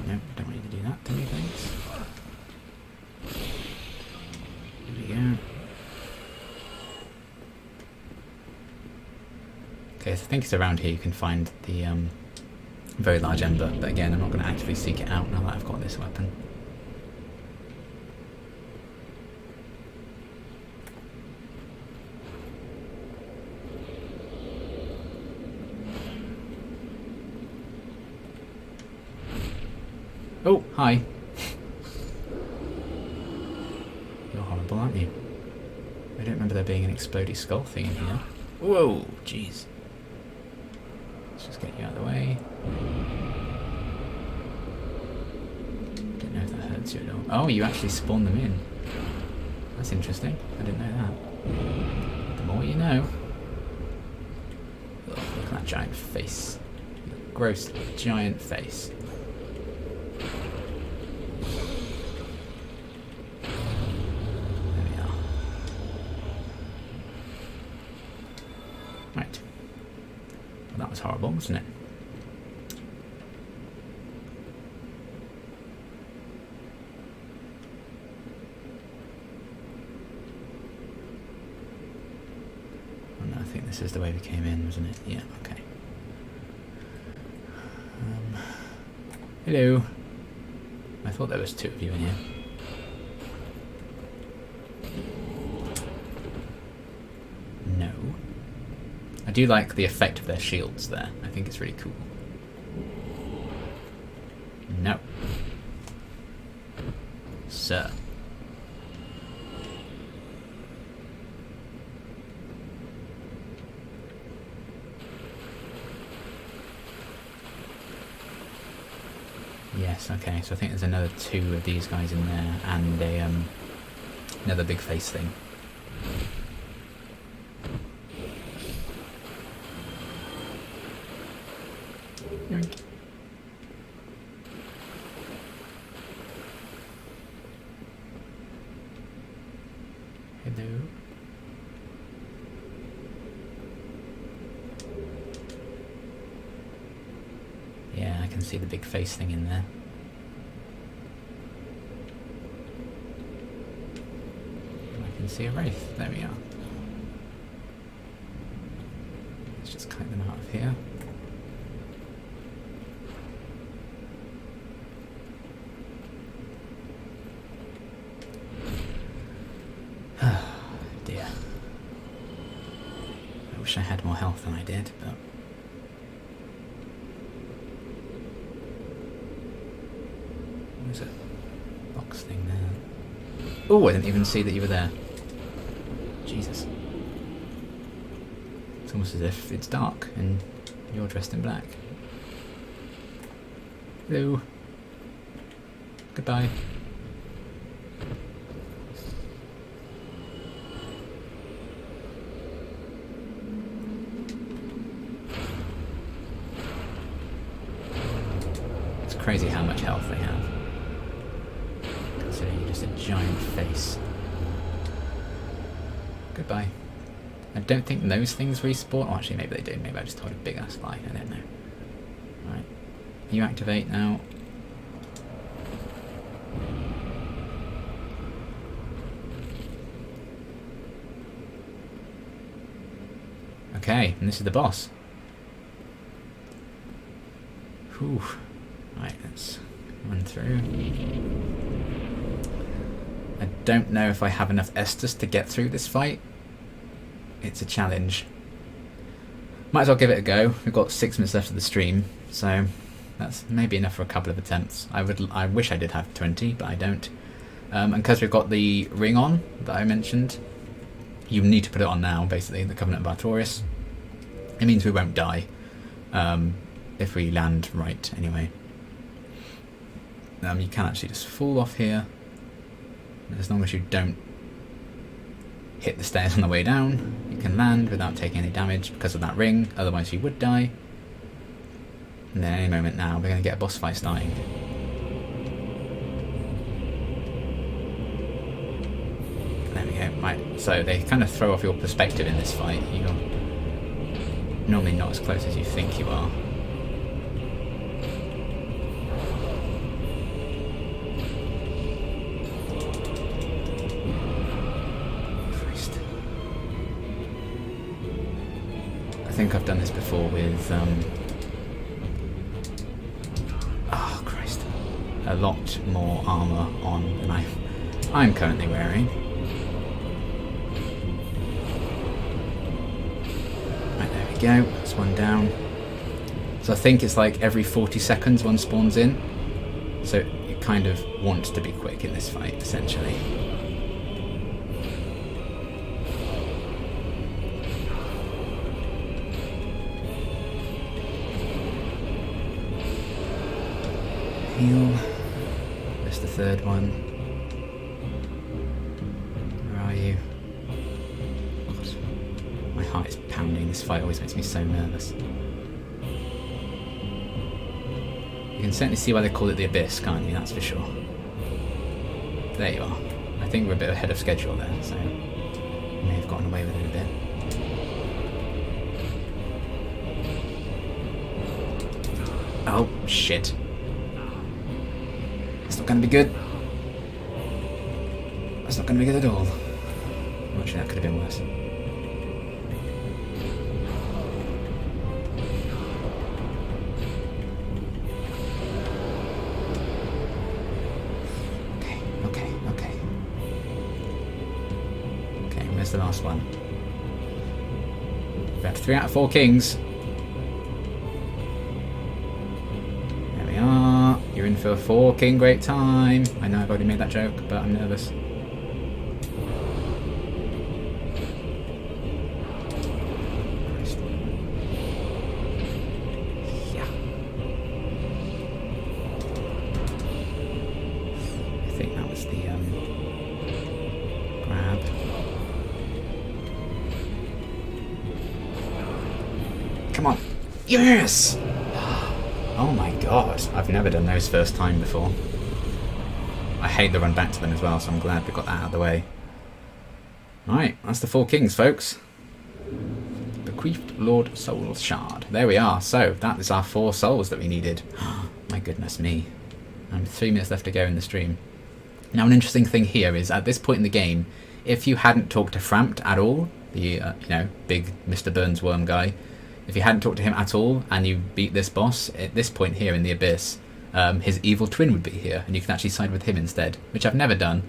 No, don't want you to do that to me, thanks. Here we go. Okay, so I think it's around here you can find the very large ember, but again, I'm not going to actively seek it out now that I've got this weapon. Oh, hi. You're horrible, aren't you? I don't remember there being an explodey skull thing in here. Whoa, jeez. Let's just get you out of the way. Don't know if that hurts you at all. Oh, you actually spawn them in. That's interesting. I didn't know that. The more you know. Ugh, look at that giant face. Gross giant face. Right. Well, that was horrible, wasn't it? This is the way we came in, wasn't it? Yeah, okay. Hello. I thought there was two of you in here. No. I do like the effect of their shields there. I think it's really cool. No. Sir. Yes, okay, so I think there's another two of these guys in there, and a another big face thing. Yoink. Hello. Yeah, I can see the big face thing in there. I can see a wraith. There we are. Let's just kite them out of here. Dear. I wish I had more health than I did, but... There's a box thing there. Oh, I didn't even see that you were there. Jesus. It's almost as if it's dark and you're dressed in black. Hello. Goodbye. It's crazy how much health they have. Considering you're just a giant face. Goodbye. I don't think those things respawn. Oh, actually, maybe they do. Maybe I just told a big ass lie. I don't know. Alright. You activate now. Okay, and this is the boss. Whew. Right, let's run through. I don't know if I have enough Estus to get through this fight. It's a challenge. Might as well give it a go. We've got 6 minutes left of the stream, so that's maybe enough for a couple of attempts. I wish I did have 20, but I don't. And because we've got the ring on that I mentioned, you need to put it on now, basically, the Covenant of Artorias. It means we won't die if we land right, anyway. You can actually just fall off here, as long as you don't hit the stairs on the way down. You can land without taking any damage because of that ring, otherwise you would die. And then any moment now we're going to get a boss fight starting. There we go. Right, so they kind of throw off your perspective in this fight. You're normally not as close as you think you are. I think I've done this before with oh Christ, a lot more armour on than I'm currently wearing. Right, there we go, that's one down. So I think it's like every 40 seconds one spawns in, so you kind of want to be quick in this fight, essentially. Heal. There's the third one. Where are you? God, my heart is pounding. This fight always makes me so nervous. You can certainly see why they call it the Abyss, can't you? That's for sure. There you are. I think we're a bit ahead of schedule there, so we may have gotten away with it a bit. Oh, shit. That's not going to be good. That's not going to be good at all. Actually, that could have been worse. the last one. We've had 3 out of 4 kings. There we are. You're in for a 4 king great time. I know I've already made that joke, but I'm nervous. Come on. Yes! Oh my god. I've never done those first time before. I hate the run back to them as well, so I'm glad we got that out of the way. Alright, that's the 4 kings, folks. Bequeathed Lord Soul Shard. There we are. So, that is our 4 souls that we needed. My goodness me. 3 minutes left to go in the stream. Now, an interesting thing here is, at this point in the game, if you hadn't talked to Frampt at all, the, you know, big Mr. Burns worm guy, if you hadn't talked to him at all and you beat this boss, at this point here in the Abyss, his evil twin would be here, and you can actually side with him instead, which I've never done,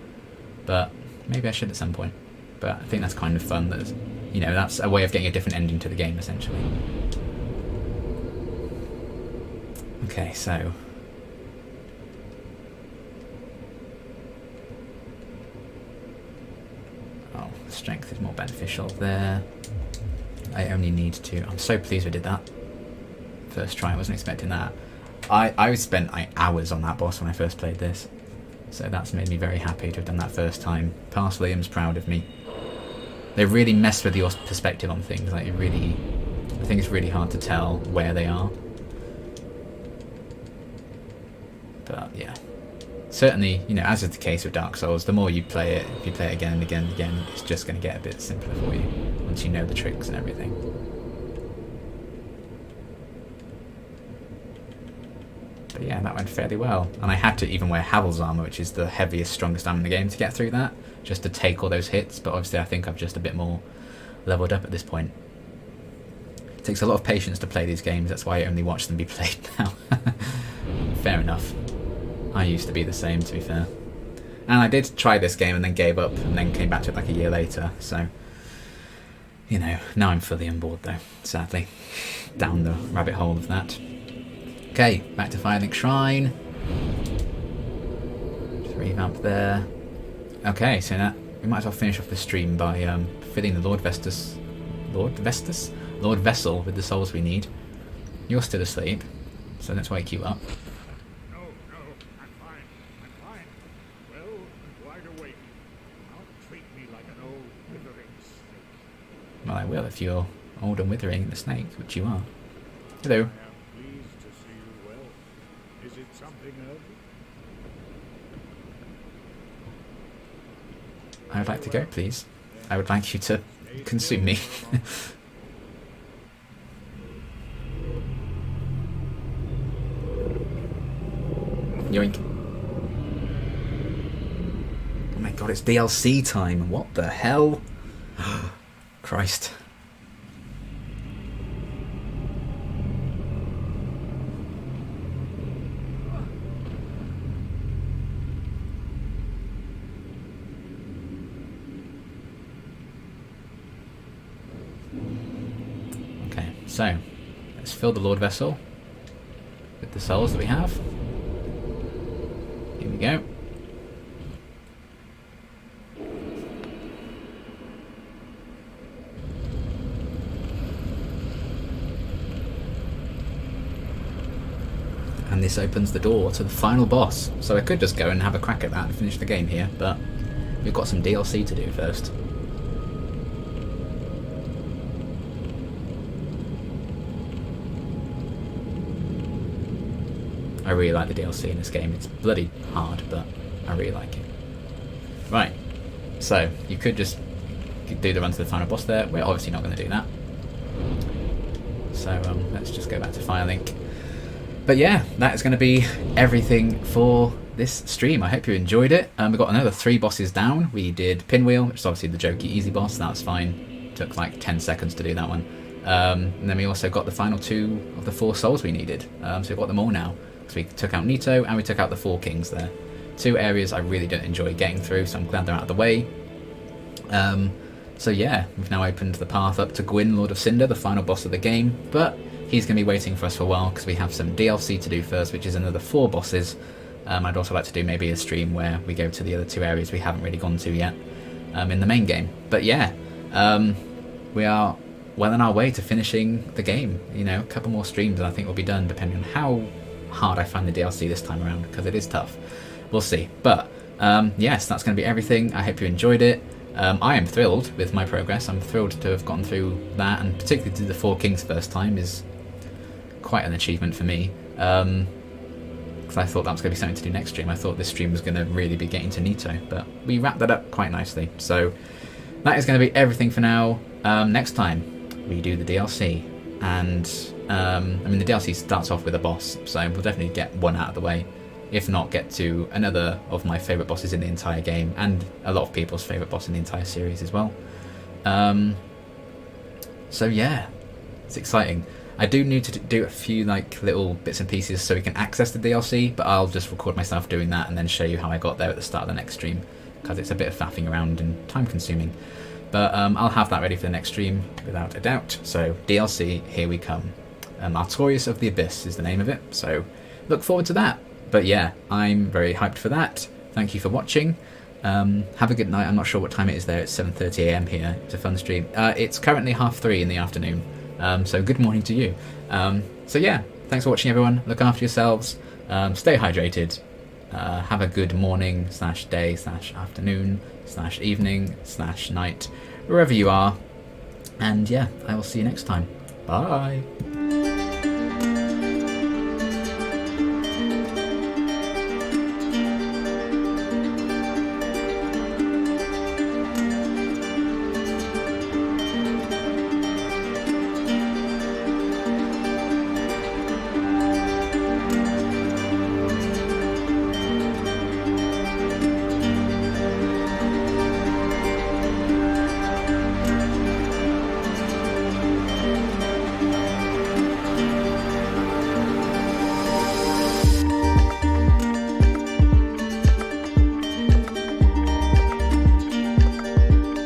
but maybe I should at some point. But I think that's kind of fun, that, you know, that's a way of getting a different ending to the game, essentially. Okay, so... oh, strength is more beneficial there. I only need to... I'm so pleased we did that. First try, I wasn't expecting that. I spent like hours on that boss when I first played this. So that's made me very happy to have done that first time. Past Liam's proud of me. They really mess with your perspective on things. Like, it really... I think it's really hard to tell where they are. But, yeah. Certainly, you know, as is the case with Dark Souls, the more you play it, if you play it again and again and again, it's just going to get a bit simpler for you, once you know the tricks and everything. But yeah, that went fairly well. And I had to even wear Havel's armor, which is the heaviest, strongest armor in the game, to get through that, just to take all those hits, but obviously I think I've just a bit more leveled up at this point. It takes a lot of patience to play these games, that's why I only watch them be played now. Fair enough. I used to be the same, to be fair. And I did try this game and then gave up and then came back to it like a year later, so... you know, now I'm fully on board though, sadly. Down the rabbit hole of that. Okay, back to Firelink Shrine. Just revamp there. Okay, so now we might as well finish off the stream by filling the Lord Vestus... Lord Vestus? Lord Vessel with the souls we need. You're still asleep, so let's wake you up. Well, I will if you're old and withering the snake, which you are. Hello. I am pleased to see you well. Is it something urgent? I would like to go, please. I would like you to consume me. Yoink. Oh my god, it's DLC time. What the hell? Christ. Okay, so let's fill the Lord Vessel with the souls that we have. Here we go. And this opens the door to the final boss. So I could just go and have a crack at that and finish the game here, but we've got some DLC to do first. I really like the DLC in this game. It's bloody hard, but I really like it. Right, so you could just do the run to the final boss there. We're obviously not going to do that. So let's just go back to Firelink. But yeah, that is going to be everything for this stream. I hope you enjoyed it. We've got another 3 bosses down. We did Pinwheel, which is obviously the jokey easy boss. That was fine. Took like 10 seconds to do that one. And then we also got the final 2 of the 4 souls we needed. So we've got them all now. So we took out Nito and we took out the 4 kings there. 2 areas I really don't enjoy getting through, so I'm glad they're out of the way. So yeah, we've now opened the path up to Gwyn, Lord of Cinder, the final boss of the game, but he's going to be waiting for us for a while because we have some DLC to do first, which is another 4 bosses. I'd also like to do maybe a stream where we go to the other 2 areas we haven't really gone to yet in the main game. But yeah, we are well on our way to finishing the game. You know, a couple more streams and I think we'll be done, depending on how hard I find the DLC this time around, because it is tough. We'll see. But yes, that's going to be everything. I hope you enjoyed it. I am thrilled with my progress. I'm thrilled to have gotten through that, and particularly to do the 4 Kings first time is quite an achievement for me. Because I thought that was going to be something to do next stream. I thought this stream was going to really be getting to Nito, but we wrapped that up quite nicely. So that is going to be everything for now. Next time we do the DLC, and I mean the DLC starts off with a boss, so we'll definitely get one out of the way. If not, get to another of my favourite bosses in the entire game, and a lot of people's favourite boss in the entire series as well. So yeah, it's exciting. I do need to do a few like little bits and pieces so we can access the DLC, but I'll just record myself doing that and then show you how I got there at the start of the next stream, because it's a bit of faffing around and time consuming. But I'll have that ready for the next stream without a doubt. So DLC, here we come. Artorias of the Abyss is the name of it, so look forward to that. But yeah, I'm very hyped for that. Thank you for watching. Have a good night. I'm not sure what time it is there. It's 7:30 AM here. It's a fun stream. It's currently 3:30 in the afternoon. So good morning to you. So yeah, thanks for watching everyone. Look after yourselves. Stay hydrated. Have a good morning / day / afternoon / evening / night, wherever you are. And yeah, I will see you next time. Bye.